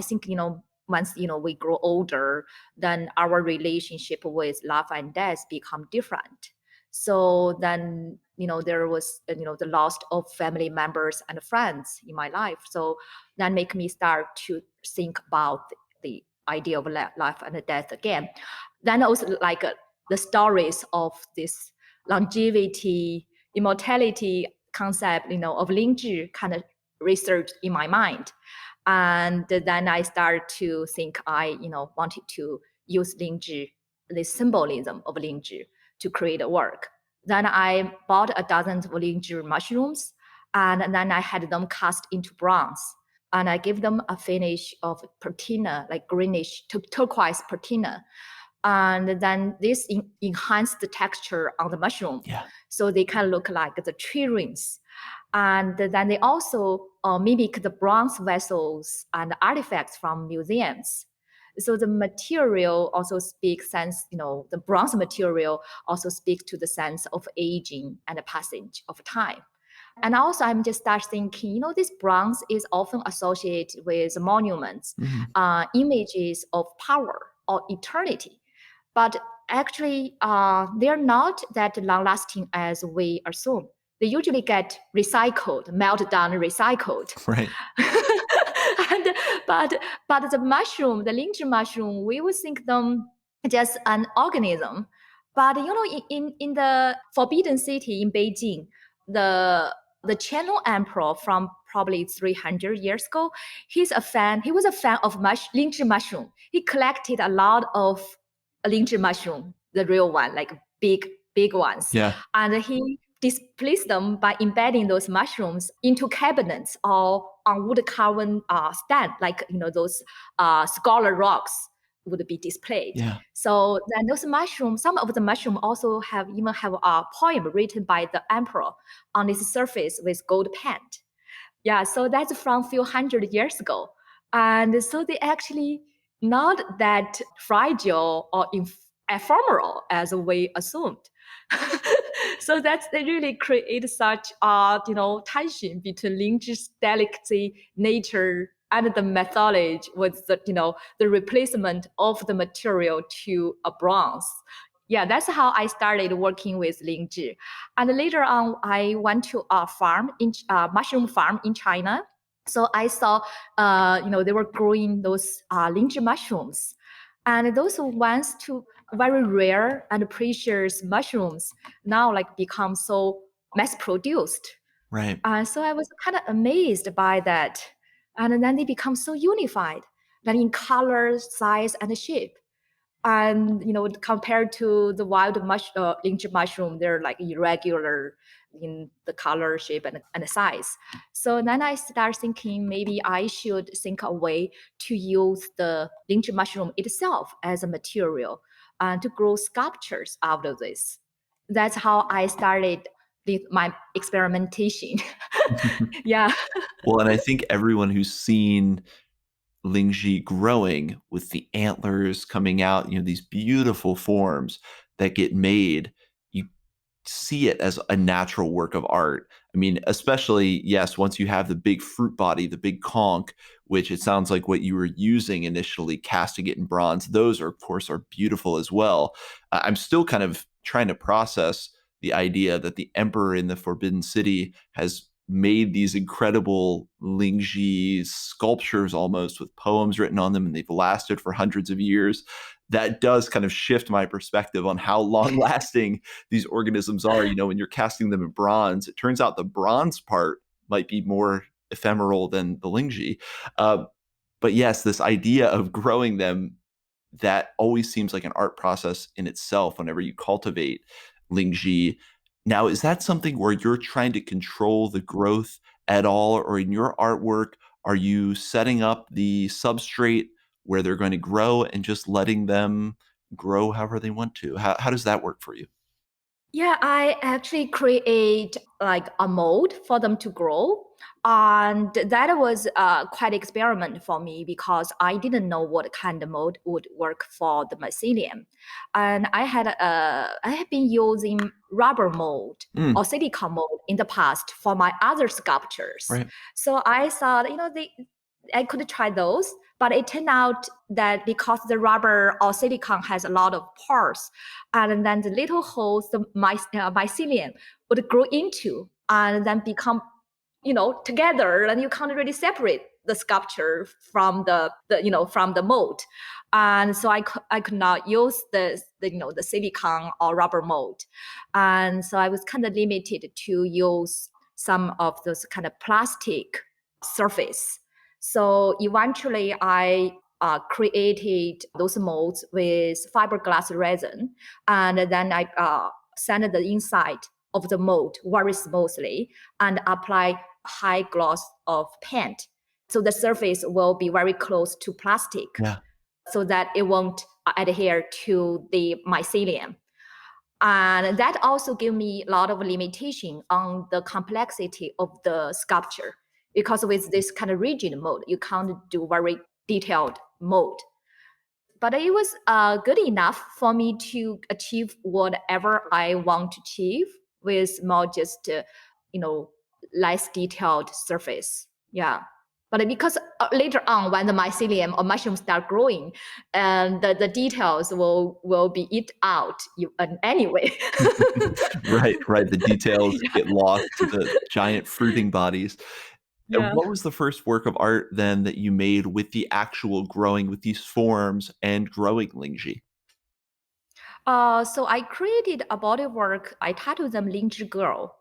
[SPEAKER 2] think, once we grow older, then our relationship with life and death become different. So then, there was the loss of family members and friends in my life. So that make me start to think about the idea of life and death again. Then also like the stories of this longevity, immortality concept, of Lingzhi kind of research in my mind. And then I started to think I, wanted to use Lingzhi, the symbolism of Lingzhi to create a work. Then I bought a dozen of Lingzhi mushrooms and then I had them cast into bronze and I give them a finish of patina, like greenish turquoise patina. And then this enhanced the texture on the mushroom.
[SPEAKER 1] Yeah.
[SPEAKER 2] So they kind of look like the tree rings. And then they also mimic the bronze vessels and artifacts from museums. So the material also speaks sense, the bronze material also speaks to the sense of aging and the passage of time. And also, I'm just start thinking, this bronze is often associated with monuments,
[SPEAKER 1] Mhm.
[SPEAKER 2] images of power or eternity. But actually, they're not that long lasting as we assume. They usually get recycled, melted down, recycled.
[SPEAKER 1] Right.
[SPEAKER 2] and but the mushroom, the Lingzhi mushroom, we would think them just an organism. But in the Forbidden City in Beijing, the Channel Emperor from probably 300 years ago, he's a fan. He was a fan of Lingzhi mushroom. He collected a lot of Lingzhi mushroom, the real one, like big ones,
[SPEAKER 1] Yeah.
[SPEAKER 2] and he displace them by embedding those mushrooms into cabinets or on wood carving stand, like those scholar rocks would be displayed.
[SPEAKER 1] Yeah.
[SPEAKER 2] So then those mushrooms, some of the mushrooms also have a poem written by the emperor on its surface with gold paint. Yeah, so that's from a few hundred years ago. And so they actually not that fragile or ephemeral as we assumed. So they really create such tension between Lingzhi's delicacy nature and the methodology with the replacement of the material to a bronze. Yeah, that's how I started working with Lingzhi. And later on, I went to a mushroom farm in China. So I saw, they were growing those Lingzhi mushrooms. And those once to very rare and precious mushrooms now become so mass produced.
[SPEAKER 1] Right.
[SPEAKER 2] So I was kind of amazed by that. And then they become so unified, then in color, size, and shape. And compared to the wild Lingzhi mushroom, they're like irregular in the color, shape, and size. So then I start thinking maybe I should think a way to use the Lingzhi mushroom itself as a material and to grow sculptures out of this. That's how I started my experimentation. Yeah.
[SPEAKER 1] Well, and I think everyone who's seen Lingzhi growing with the antlers coming out, these beautiful forms that get made, you see it as a natural work of art. I mean, especially, yes, once you have the big fruit body, the big conch, which it sounds like what you were using initially, casting it in bronze, those are, of course, are beautiful as well. I'm still kind of trying to process the idea that the emperor in the Forbidden City has made these incredible Lingzhi sculptures almost with poems written on them, and they've lasted for hundreds of years. That does kind of shift my perspective on how long lasting these organisms are. When you're casting them in bronze, it turns out the bronze part might be more ephemeral than the Lingzhi. But yes, this idea of growing them, that always seems like an art process in itself whenever you cultivate Lingzhi. Now, is that something where you're trying to control the growth at all? Or in your artwork, are you setting up the substrate where they're going to grow and just letting them grow however they want to? How does that work for you?
[SPEAKER 2] Yeah, I actually create like a mold for them to grow. And that was quite experiment for me because I didn't know what kind of mold would work for the mycelium. And I had been using rubber mold
[SPEAKER 1] Mm,
[SPEAKER 2] or silicone mold in the past for my other sculptures.
[SPEAKER 1] right.
[SPEAKER 2] So I thought, I could try those, but it turned out that because the rubber or silicone has a lot of pores, and then the little holes the mycelium would grow into and then become together, and you can't really separate the sculpture from from the mold. And so I could not use the silicone or rubber mold, and so I was kind of limited to use some of those kind of plastic surface. So eventually I created those molds with fiberglass resin, and then I sand the inside of the mold very smoothly and apply high gloss of paint. So the surface will be very close to plastic
[SPEAKER 1] Yeah.
[SPEAKER 2] so that it won't adhere to the mycelium. And that also gave me a lot of limitation on the complexity of the sculpture because with this kind of rigid mold, you can't do very detailed mold. But it was good enough for me to achieve whatever I want to achieve with more just, less detailed surface. Yeah. But because later on, when the mycelium or mushrooms start growing, and the details will be eat out anyway.
[SPEAKER 1] Right, right. The details
[SPEAKER 2] Yeah.
[SPEAKER 1] get lost to the giant fruiting bodies. And
[SPEAKER 2] Yeah.
[SPEAKER 1] what was the first work of art then that you made with the actual growing, with these forms and growing Lingzhi?
[SPEAKER 2] So I created a body work. I titled them Lingzhi Girl.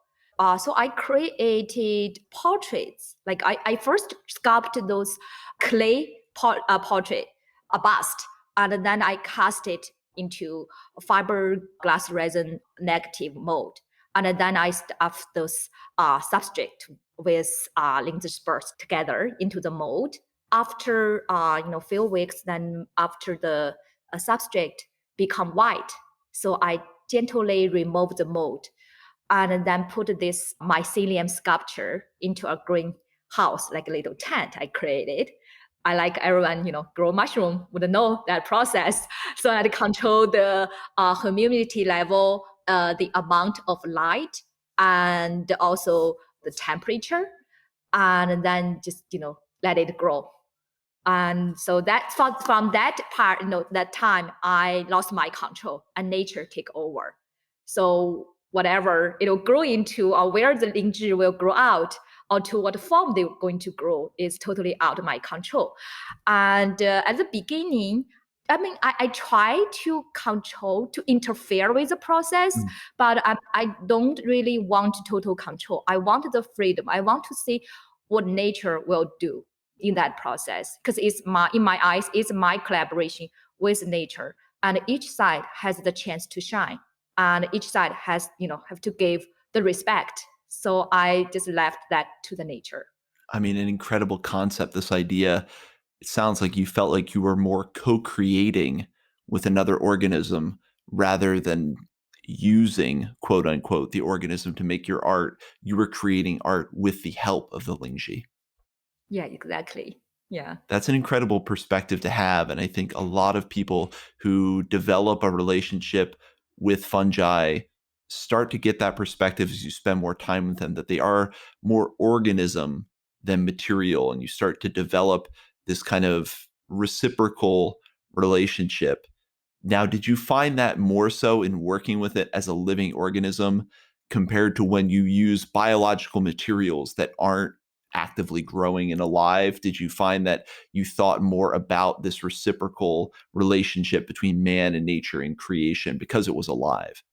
[SPEAKER 2] So I created portraits. Like I first sculpted those clay portrait, a bust, and then I cast it into fiberglass resin negative mold. And then I stuff those substrate with Lingzhi spurs together into the mold. After few weeks, then after the substrate become white, so I gently remove the mold and then put this mycelium sculpture into a greenhouse, like a little tent I created. I like everyone, grow mushroom would know that process. So I control the humidity level, the amount of light, and also the temperature, and then just let it grow. And so that from that part, that time I lost my control and nature take over. So whatever it'll grow into, or where the Lingzhi will grow out, or to what form they're going to grow, is totally out of my control. And at the beginning, I mean, I try to control, to interfere with the process, but I don't really want total control. I want the freedom. I want to see what nature will do in that process, because in my eyes, it's my collaboration with nature, and each side has the chance to shine, and each side has have to give the respect. So I just left that to the nature.
[SPEAKER 1] I mean, an incredible concept, this idea. It sounds like you felt like you were more co-creating with another organism rather than using, quote unquote, the organism to make your art. You were creating art with the help of the Lingzhi.
[SPEAKER 2] Yeah, exactly. Yeah.
[SPEAKER 1] That's an incredible perspective to have. And I think a lot of people who develop a relationship with fungi start to get that perspective as you spend more time with them, that they are more organism than material. And you start to develop this kind of reciprocal relationship. Now, did you find that more so in working with it as a living organism compared to when you use biological materials that aren't actively growing and alive? Did you find that you thought more about this reciprocal relationship between man and nature and creation because it was alive?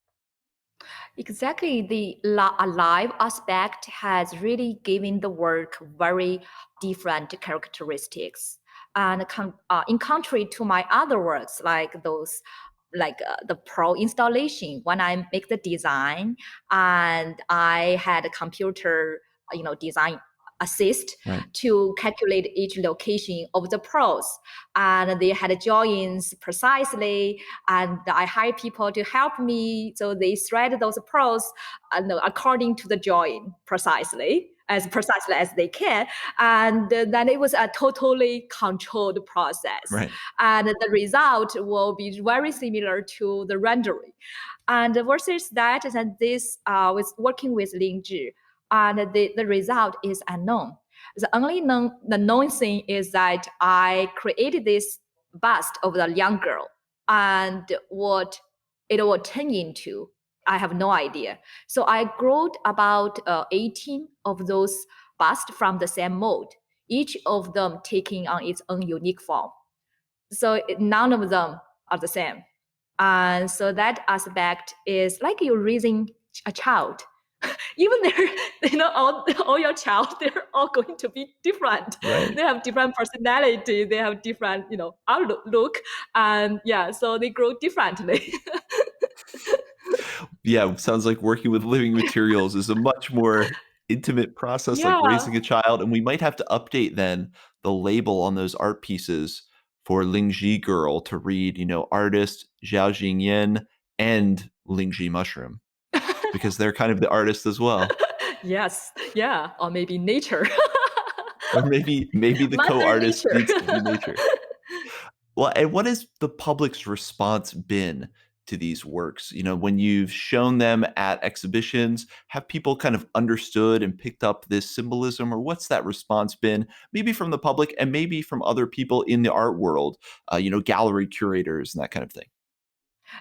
[SPEAKER 2] Exactly. The alive aspect has really given the work very different characteristics. And in contrary to my other works, like those, like the pro installation, when I make the design and I had a computer, design assist
[SPEAKER 1] Right.
[SPEAKER 2] to calculate each location of the pros, and they had joins precisely, and I hired people to help me, so they thread those pros according to the join precisely as they can, and then it was a totally controlled process,
[SPEAKER 1] Right.
[SPEAKER 2] and the result will be very similar to the rendering. And versus that, and this with working with Lingzhi, and the result is unknown. The known thing is that I created this bust of the young girl, and what it will turn into, I have no idea. So I grew about 18 of those busts from the same mold, each of them taking on its own unique form. So none of them are the same. And so that aspect is like you're raising a child. Even they're, all your child, they're all going to be different.
[SPEAKER 1] Right.
[SPEAKER 2] They have different personality. They have different, outlook. And yeah, so they grow differently.
[SPEAKER 1] Yeah, sounds like working with living materials is a much more intimate process, like
[SPEAKER 2] Yeah.
[SPEAKER 1] raising a child. And we might have to update then the label on those art pieces for Lingzhi Girl to read, artist Xiaojing Yan and Lingzhi Mushroom, because they're kind of the artists as well.
[SPEAKER 2] Yes. Yeah. Or maybe nature.
[SPEAKER 1] Or maybe the
[SPEAKER 2] Mother
[SPEAKER 1] co-artist
[SPEAKER 2] nature.
[SPEAKER 1] needs to be nature. Well, and what has the public's response been to these works? When you've shown them at exhibitions, have people kind of understood and picked up this symbolism, or what's that response been? Maybe from the public and maybe from other people in the art world, gallery curators and that kind of thing.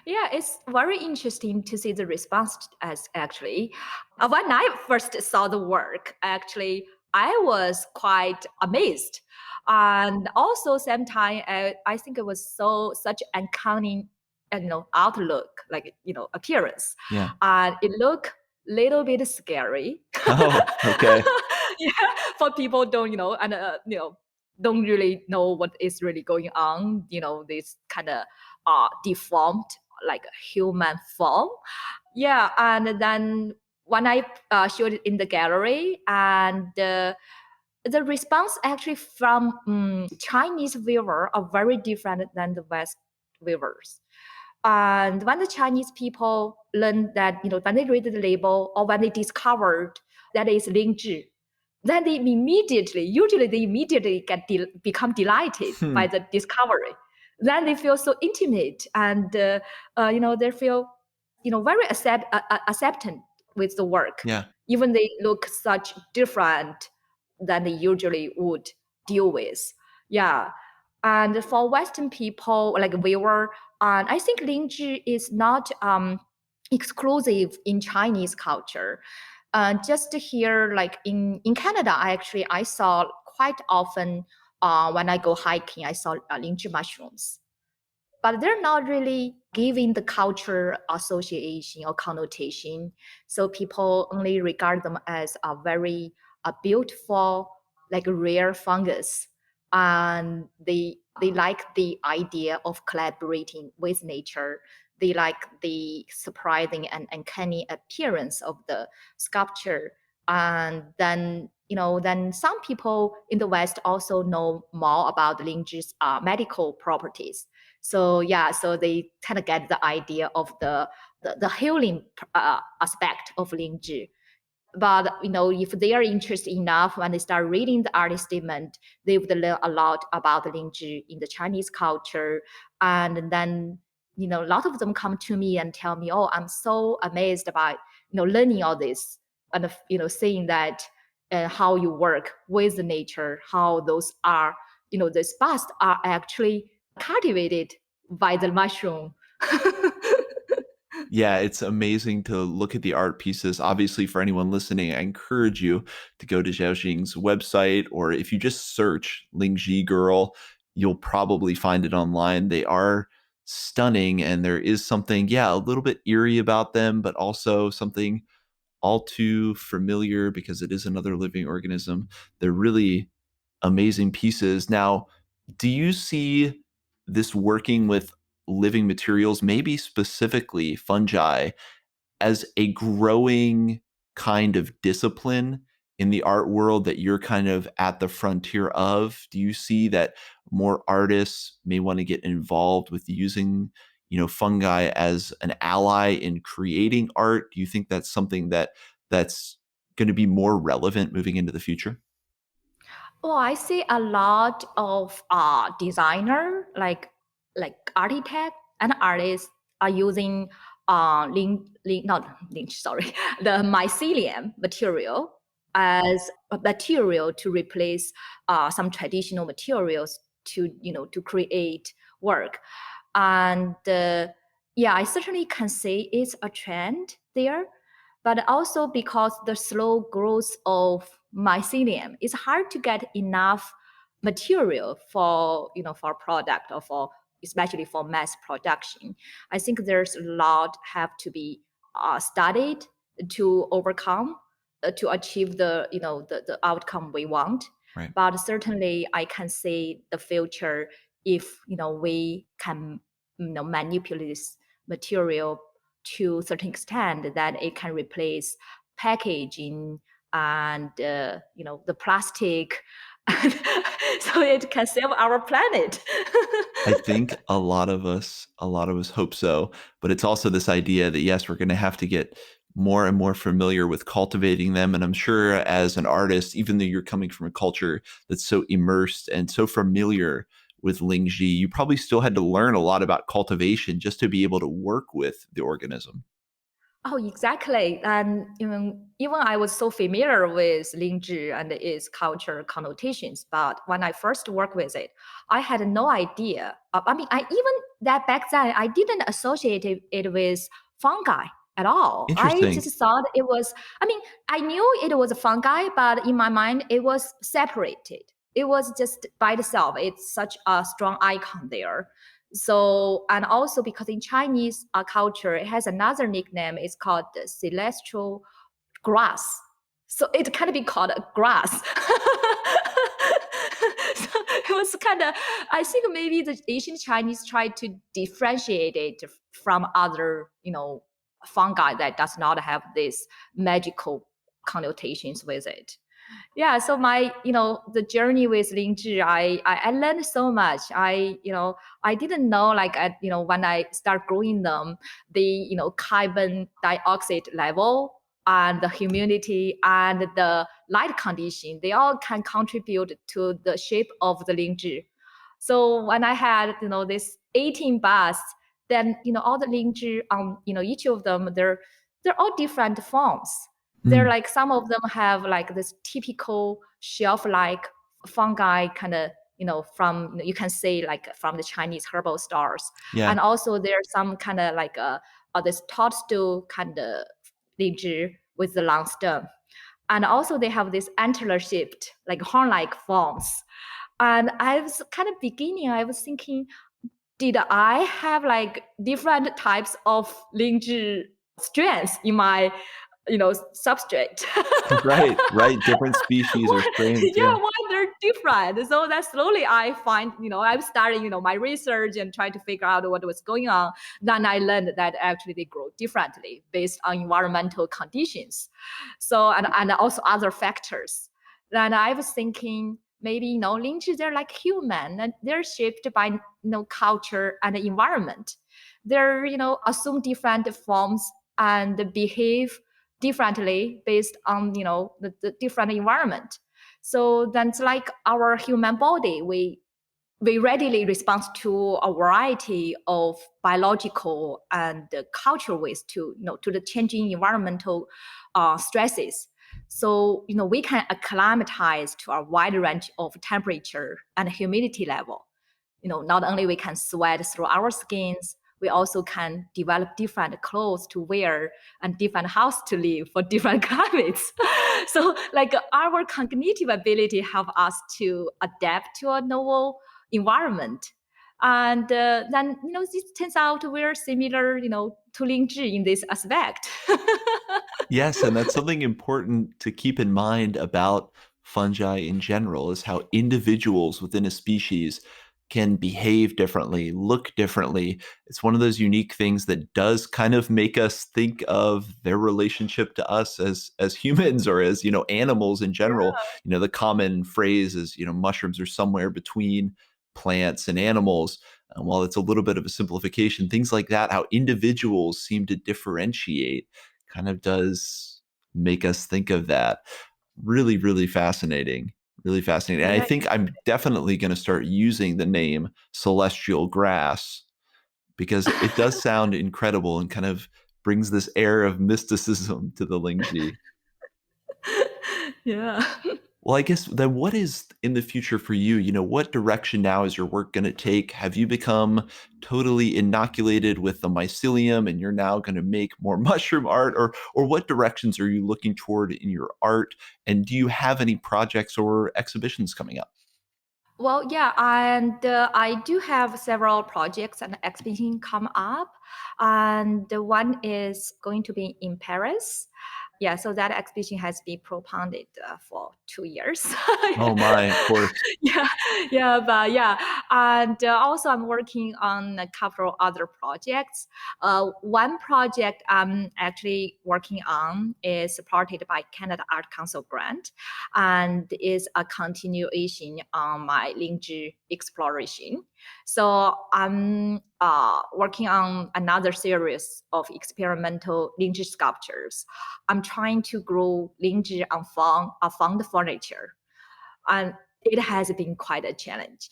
[SPEAKER 2] Yeah, it's very interesting to see the response as actually. When I first saw the work, actually, I was quite amazed. And also same time, I think it was such uncanny, outlook, like, appearance.
[SPEAKER 1] Yeah.
[SPEAKER 2] And it looked little bit scary.
[SPEAKER 1] Oh, okay.
[SPEAKER 2] Yeah, for people don't, and, don't really know what is really going on, this kind of deformed like a human form. Yeah, and then when I showed it in the gallery, and the response actually from Chinese viewer are very different than the West viewers. And when the Chinese people learn that, when they read the label or when they discovered that is Lingzhi, then usually they immediately become delighted by the discovery. Then they feel so intimate, and they feel very acceptant with the work,
[SPEAKER 1] Yeah.
[SPEAKER 2] even they look such different than they usually would deal with. Yeah. And for Western people, like viewer, and I think Lingzhi is not exclusive in Chinese culture. Just here, like in Canada, I saw quite often when I go hiking, I saw Lingzhi mushrooms, but they're not really giving the culture association or connotation. So people only regard them as a very beautiful, like rare fungus, and they like the idea of collaborating with nature. They like the surprising and uncanny appearance of the sculpture. And then some people in the West also know more about Lingzhi's medical properties. So yeah, so they kind of get the idea of the healing aspect of Lingzhi. But if they are interested enough, when they start reading the artist statement, they would learn a lot about Lingzhi in the Chinese culture. And then a lot of them come to me and tell me, "Oh, I'm so amazed about learning all this, and seeing that how you work with the nature, how those are those busts are actually cultivated by the mushroom."
[SPEAKER 1] Yeah, it's amazing to look at the art pieces. Obviously, for anyone listening, I encourage you to go to Xiaojing's website, or if you just search Lingzhi Girl, you'll probably find it online. They are stunning, and there is something, yeah, a little bit eerie about them, but also something all too familiar because it is another living organism. They're really amazing pieces. Now, do you see this working with living materials, maybe specifically fungi, as a growing kind of discipline in the art world that you're kind of at the frontier of? Do you see that more artists may want to get involved with using, fungi as an ally in creating art? Do you think that's something that's going to be more relevant moving into the future?
[SPEAKER 2] Well, I see a lot of designer, like architect and artists are using not lynch, sorry, the mycelium material as a material to replace some traditional materials to create work. And yeah, I certainly can say it's a trend there, but also because the slow growth of mycelium, it's hard to get enough material for product or for especially for mass production. I think there's a lot have to be studied to overcome to achieve the outcome we want.
[SPEAKER 1] Right.
[SPEAKER 2] But certainly, I can say the future, if we can manipulate this material to a certain extent, that it can replace packaging and the plastic, so it can save our planet.
[SPEAKER 1] I think a lot of us hope so, but it's also this idea that yes, we're going to have to get more and more familiar with cultivating them. And I'm sure as an artist, even though you're coming from a culture that's so immersed and so familiar with Lingzhi, you probably still had to learn a lot about cultivation just to be able to work with the organism.
[SPEAKER 2] Oh, exactly. And even I was so familiar with Lingzhi and its culture connotations, but when I first worked with it, I had no idea. I mean, I even that back then I didn't associate it with fungi at all. I
[SPEAKER 1] Interesting.
[SPEAKER 2] just thought it was. I mean, I knew it was a fungi, but in my mind, it was separated. It was just by itself. It's such a strong icon there. So, and also because in Chinese culture, it has another nickname. It's called the celestial grass. So it can be called a grass. So it was kind of, I think maybe the Asian Chinese tried to differentiate it from other, fungi that does not have this magical connotations with it. Yeah, so my the journey with Lingzhi, I learned so much. I didn't know, like, when I start growing them, the carbon dioxide level and the humidity and the light condition, they all can contribute to the shape of the Lingzhi. So when I had this 18 busts, then all the Lingzhi, each of them, they're all different forms. They're
[SPEAKER 1] Mm,
[SPEAKER 2] like, some of them have like this typical shelf-like fungi kind of, from, you can say, like, from the Chinese herbal stores.
[SPEAKER 1] yeah.
[SPEAKER 2] And also there's some kind of like this toadstool kind of Lingzhi with the long stem. And also they have this antler-shaped, like horn-like forms. And I was kind of beginning, I was thinking, did I have like different types of Lingzhi strands in my substrate?
[SPEAKER 1] Right, right. Different species or strains.
[SPEAKER 2] Yeah,
[SPEAKER 1] Yeah.
[SPEAKER 2] why they're different? So that slowly I find, I'm starting, my research and trying to figure out what was going on. Then I learned that actually they grow differently based on environmental conditions. So, and also other factors. Then I was thinking, maybe, Lynch, they're like human, and they're shaped by, culture and environment. They're, assume different forms and behave differently based on, the different environment. So that's like our human body. We readily respond to a variety of biological and cultural ways to, to the changing environmental stresses. So, we can acclimatize to a wide range of temperature and humidity level. Not only we can sweat through our skins, we also can develop different clothes to wear and different house to live for different climates. So, like, our cognitive ability help us to adapt to a novel environment. And then, it turns out we're similar, to Lingzhi in this aspect.
[SPEAKER 1] Yes, and that's something important to keep in mind about fungi in general is how individuals within a species can behave differently, look differently. It's one of those unique things that does kind of make us think of their relationship to us as humans or as, animals in general. The common phrase is, mushrooms are somewhere between plants and animals. While it's a little bit of a simplification, things like that, how individuals seem to differentiate kind of does make us think of that. Really, really fascinating. Really fascinating. And I
[SPEAKER 2] Yeah.
[SPEAKER 1] think I'm definitely going to start using the name celestial grass because it does sound incredible and kind of brings this air of mysticism to the Lingzhi.
[SPEAKER 2] Yeah.
[SPEAKER 1] Well, I guess then what is in the future for you? What direction now is your work going to take? Have you become totally inoculated with the mycelium and you're now going to make more mushroom art or what directions are you looking toward in your art? And do you have any projects or exhibitions coming up?
[SPEAKER 2] Well, yeah, and I do have several projects and exhibition come up, and the one is going to be in Paris. Yeah, so that exhibition has been propounded for 2 years.
[SPEAKER 1] Oh my, of course.
[SPEAKER 2] Yeah, yeah, but yeah, and also I'm working on a couple other projects. One project I'm actually working on is supported by Canada Art Council grant, and is a continuation on my Lingzhi exploration. So I'm working on another series of experimental Lingzhi sculptures. I'm trying to grow Lingzhi on found furniture, and it has been quite a challenge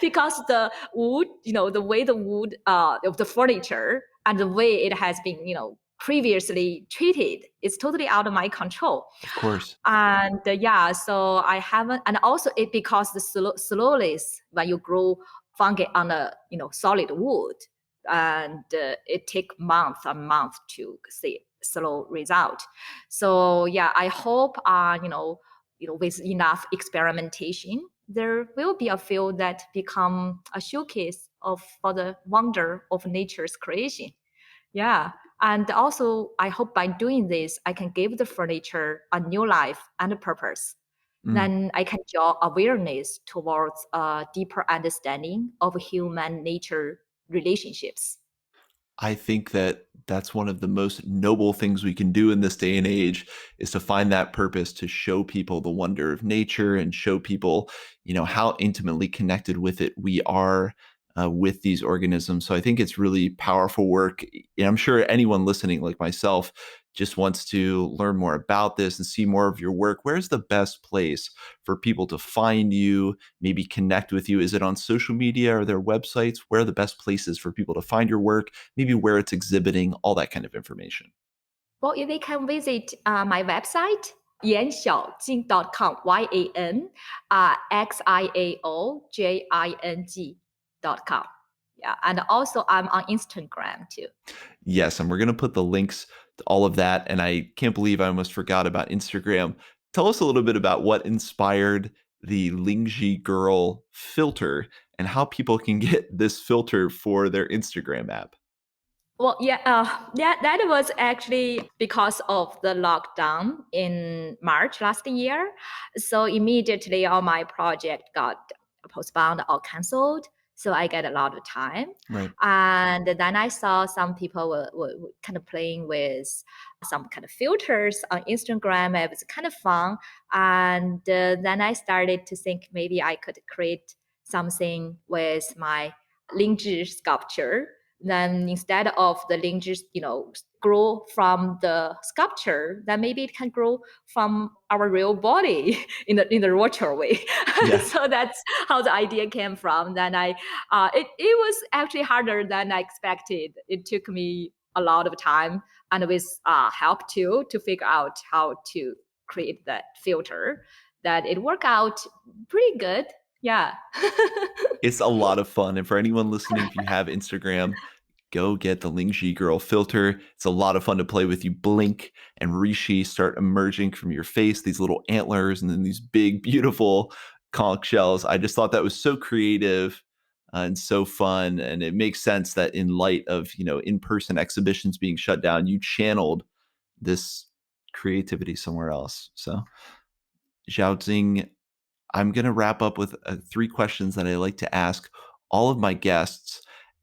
[SPEAKER 2] because the wood, the way the wood of the furniture and the way it has been, previously treated is totally out of my control.
[SPEAKER 1] Of course.
[SPEAKER 2] And yeah, so I haven't, and also it because the slowness when you grow fungi on a solid wood, and it take month and month to see slow result. So yeah, I hope with enough experimentation, there will be a field that become a showcase of for the wonder of nature's creation. Yeah. And also, I hope by doing this, I can give the furniture a new life and a purpose.
[SPEAKER 1] Mm.
[SPEAKER 2] Then I can draw awareness towards a deeper understanding of human nature relationships.
[SPEAKER 1] I think that that's one of the most noble things we can do in this day and age is to find that purpose to show people the wonder of nature and show people, how intimately connected with it we are with these organisms. So I think it's really powerful work. And I'm sure anyone listening, like myself, just wants to learn more about this and see more of your work. Where's the best place for people to find you, maybe connect with you? Is it on social media? Are there websites? Where are the best places for people to find your work? Maybe where it's exhibiting, all that kind of information.
[SPEAKER 2] Well, they can visit my website, yanxiaojing.com, YANXIAOJING.com. Yeah, and also I'm on Instagram too.
[SPEAKER 1] Yes, and we're going to put the links to all of that. And I can't believe I almost forgot about Instagram. Tell us a little bit about what inspired the Lingzhi Girl filter and how people can get this filter for their Instagram app.
[SPEAKER 2] Well, yeah, that was actually because of the lockdown in March last year. So immediately all my project got postponed or canceled. So I get a lot of time.
[SPEAKER 1] Right.
[SPEAKER 2] And then I saw some people were kind of playing with some kind of filters on Instagram. It was kind of fun. And then I started to think maybe I could create something with my Lingzhi sculpture. Then instead of the Lingzhi, grow from the sculpture, then maybe it can grow from our real body in the virtual way.
[SPEAKER 1] Yeah.
[SPEAKER 2] So that's how the idea came from. Then it was actually harder than I expected. It took me a lot of time and with help too to figure out how to create that filter. That it worked out pretty good. Yeah.
[SPEAKER 1] It's a lot of fun. And for anyone listening, if you have Instagram, go get the Lingzhi Girl filter. It's a lot of fun to play with. You blink and reishi start emerging from your face, these little antlers, and then these big, beautiful conch shells. I just thought that was so creative and so fun. And it makes sense that in light of, in-person exhibitions being shut down, you channeled this creativity somewhere else. So Xiaojing, I'm going to wrap up with three questions that I like to ask all of my guests.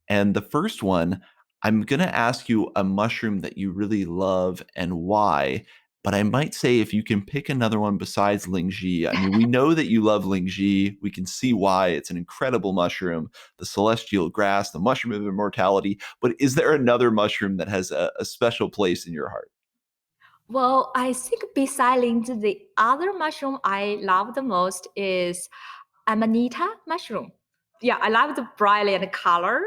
[SPEAKER 1] And the first one, I'm going to ask you a mushroom that you really love and why. But I might say if you can pick another one besides Lingzhi. I mean, we know that you love Lingzhi. We can see why. It's an incredible mushroom, the celestial grass, the mushroom of immortality. But is there another mushroom that has a special place in your heart?
[SPEAKER 2] Well, I think besides the other mushroom I love the most is Amanita mushroom. Yeah, I love the brilliant color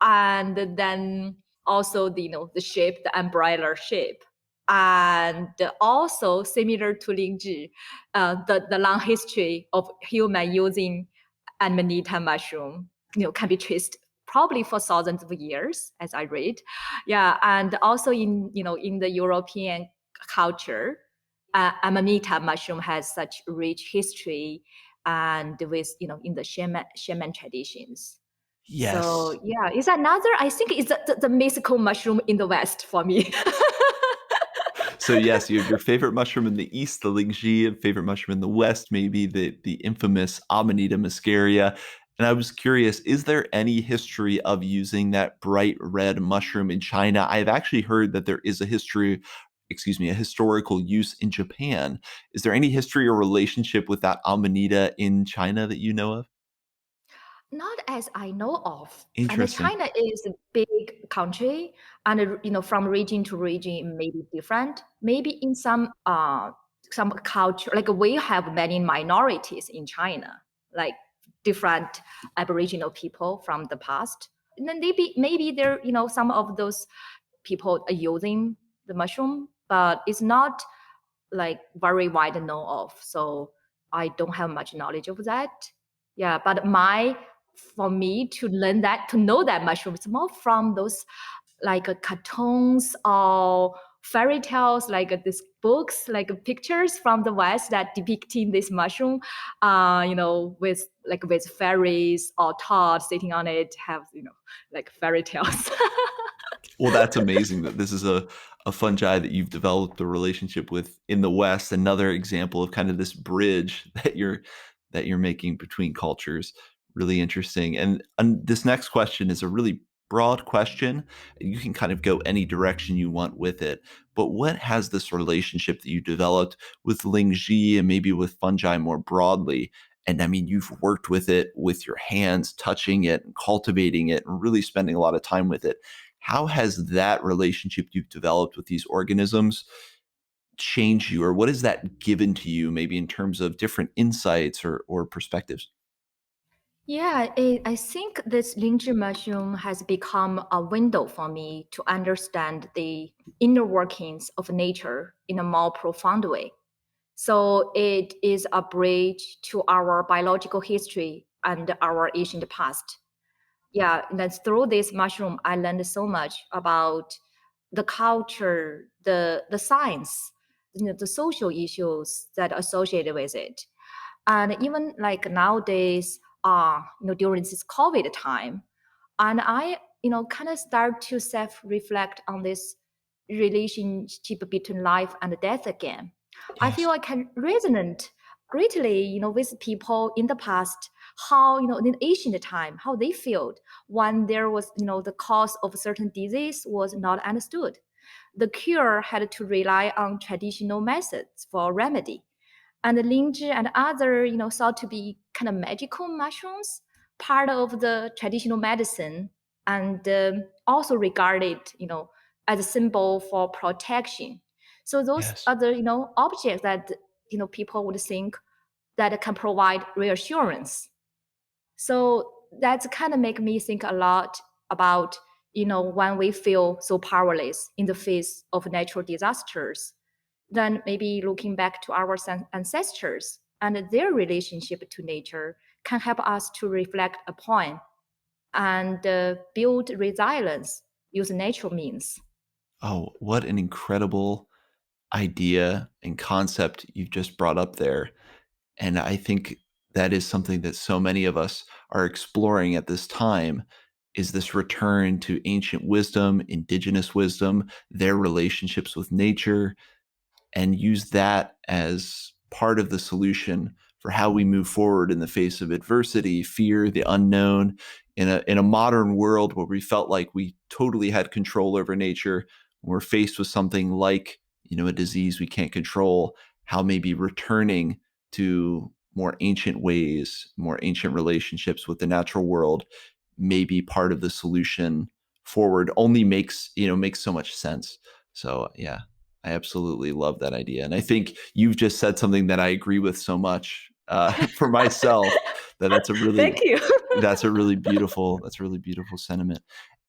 [SPEAKER 2] and then also the shape, the umbrella shape. And also similar to Lingzhi, the long history of human using Amanita mushroom, can be traced probably for thousands of years, as I read. Yeah, and also in the European culture, Amanita mushroom has such rich history and with in the shaman traditions.
[SPEAKER 1] Yes.
[SPEAKER 2] So yeah, it's another. I think it's the mythical mushroom in the West for me.
[SPEAKER 1] So yes, you have your favorite mushroom in the east, the Lingzhi, and favorite mushroom in the west, maybe the infamous Amanita muscaria. And I was curious, is there any history of using that bright red mushroom in China? I've actually heard that there is a historical use in Japan. Is there any history or relationship with that Amanita in China that you know of?
[SPEAKER 2] Not as I know of. And
[SPEAKER 1] Interesting.
[SPEAKER 2] China is a big country, and from region to region it may be different. Maybe in some culture, like we have many minorities in China, like different Aboriginal people from the past. And then maybe there, some of those people are using the mushroom, but it's not like very wide known of. So I don't have much knowledge of that. Yeah, but for me to learn that, to know that mushroom, it's more from those like cartoons or fairy tales, like these books, like pictures from the West that depicting this mushroom, with fairies or Todd sitting on it, have like fairy tales.
[SPEAKER 1] Well, that's amazing that this is a fungi that you've developed a relationship with in the West. Another example of kind of this bridge that you're making between cultures. Really interesting. And this next question is a really broad question. You can kind of go any direction you want with it. But what has this relationship that you developed with Lingzhi and maybe with fungi more broadly? And I mean, you've worked with it with your hands, touching it and cultivating it and really spending a lot of time with it. How has that relationship you've developed with these organisms changed you, or what has that given to you, maybe in terms of different insights or perspectives?
[SPEAKER 2] Yeah, I think this Lingzhi mushroom has become a window for me to understand the inner workings of nature in a more profound way. So it is a bridge to our biological history and our ancient past. Yeah, that's through this mushroom, I learned so much about the culture, the science, the social issues that are associated with it. And even like nowadays, during this COVID time, and I, kind of start to self-reflect on this relationship between life and death again. I
[SPEAKER 1] Yes.
[SPEAKER 2] feel I can resonate greatly, with people in the past, how, in ancient time, how they felt when there was, the cause of a certain disease was not understood. The cure had to rely on traditional methods for remedy, and the Lingzhi and other, thought to be kind of magical mushrooms, part of the traditional medicine, and also regarded, as a symbol for protection. So those
[SPEAKER 1] Yes.
[SPEAKER 2] are the, objects that, people would think that can provide reassurance. So that's kind of make me think a lot about, when we feel so powerless in the face of natural disasters, then maybe looking back to our ancestors and their relationship to nature can help us to reflect upon and build resilience using natural means.
[SPEAKER 1] Oh, what an incredible idea and concept you've just brought up there. And I think that is something that so many of us are exploring at this time, is this return to ancient wisdom, indigenous wisdom, their relationships with nature, and use that as part of the solution for how we move forward in the face of adversity, fear, the unknown, in a modern world where we felt like we totally had control over nature. We're faced with something like, a disease we can't control. How maybe returning to more ancient ways, more ancient relationships with the natural world may be part of the solution forward. Only makes so much sense. So yeah, I absolutely love that idea. And I think you've just said something that I agree with so much, for myself, that
[SPEAKER 2] Thank you.
[SPEAKER 1] that's a really beautiful sentiment.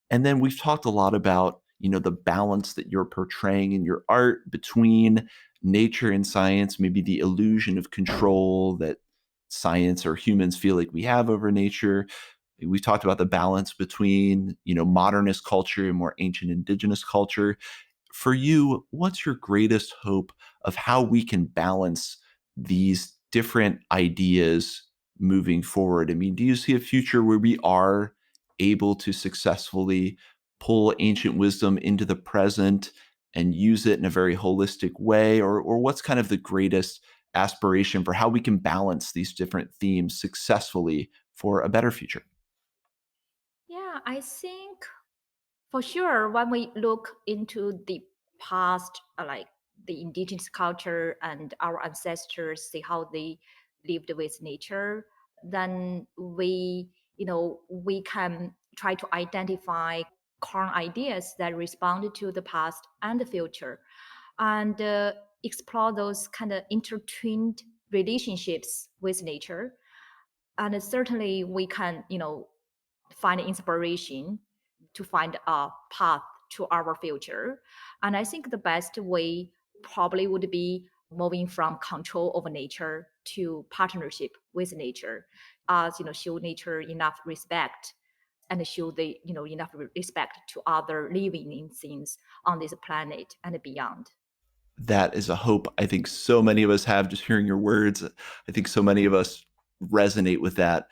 [SPEAKER 1] And then we've talked a lot about, the balance that you're portraying in your art between nature and science, maybe the illusion of control that science or humans feel like we have over nature. We've talked about the balance between, modernist culture and more ancient indigenous culture. For you, what's your greatest hope of how we can balance these different ideas moving forward? I mean, do you see a future where we are able to successfully pull ancient wisdom into the present and use it in a very holistic way? Or what's kind of the greatest aspiration for how we can balance these different themes successfully for a better future?
[SPEAKER 2] Yeah, I think for sure, when we look into the past, like the indigenous culture and our ancestors, see how they lived with nature, then we can try to identify current ideas that respond to the past and the future, and explore those kind of intertwined relationships with nature. And certainly we can, find inspiration to find a path to our future. And I think the best way probably would be moving from control over nature to partnership with nature, as show nature enough respect and show the enough respect to other living things on this planet and beyond.
[SPEAKER 1] That is a hope I think so many of us have just hearing your words. I think so many of us resonate with that.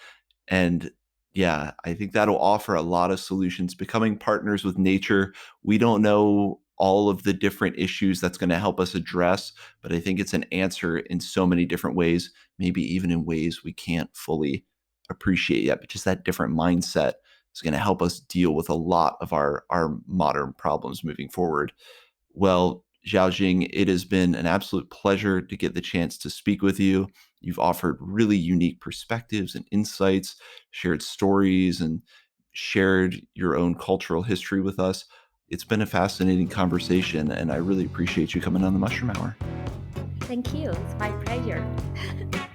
[SPEAKER 1] And yeah, I think that'll offer a lot of solutions. Becoming partners with nature, we don't know all of the different issues that's going to help us address, but I think it's an answer in so many different ways, maybe even in ways we can't fully appreciate yet, but just that different mindset is going to help us deal with a lot of our modern problems moving forward. Well, Xiaojing, it has been an absolute pleasure to get the chance to speak with you. You've offered really unique perspectives and insights, shared stories, and shared your own cultural history with us. It's been a fascinating conversation, and I really appreciate you coming on the Mushroom Hour.
[SPEAKER 2] Thank you. It's my pleasure.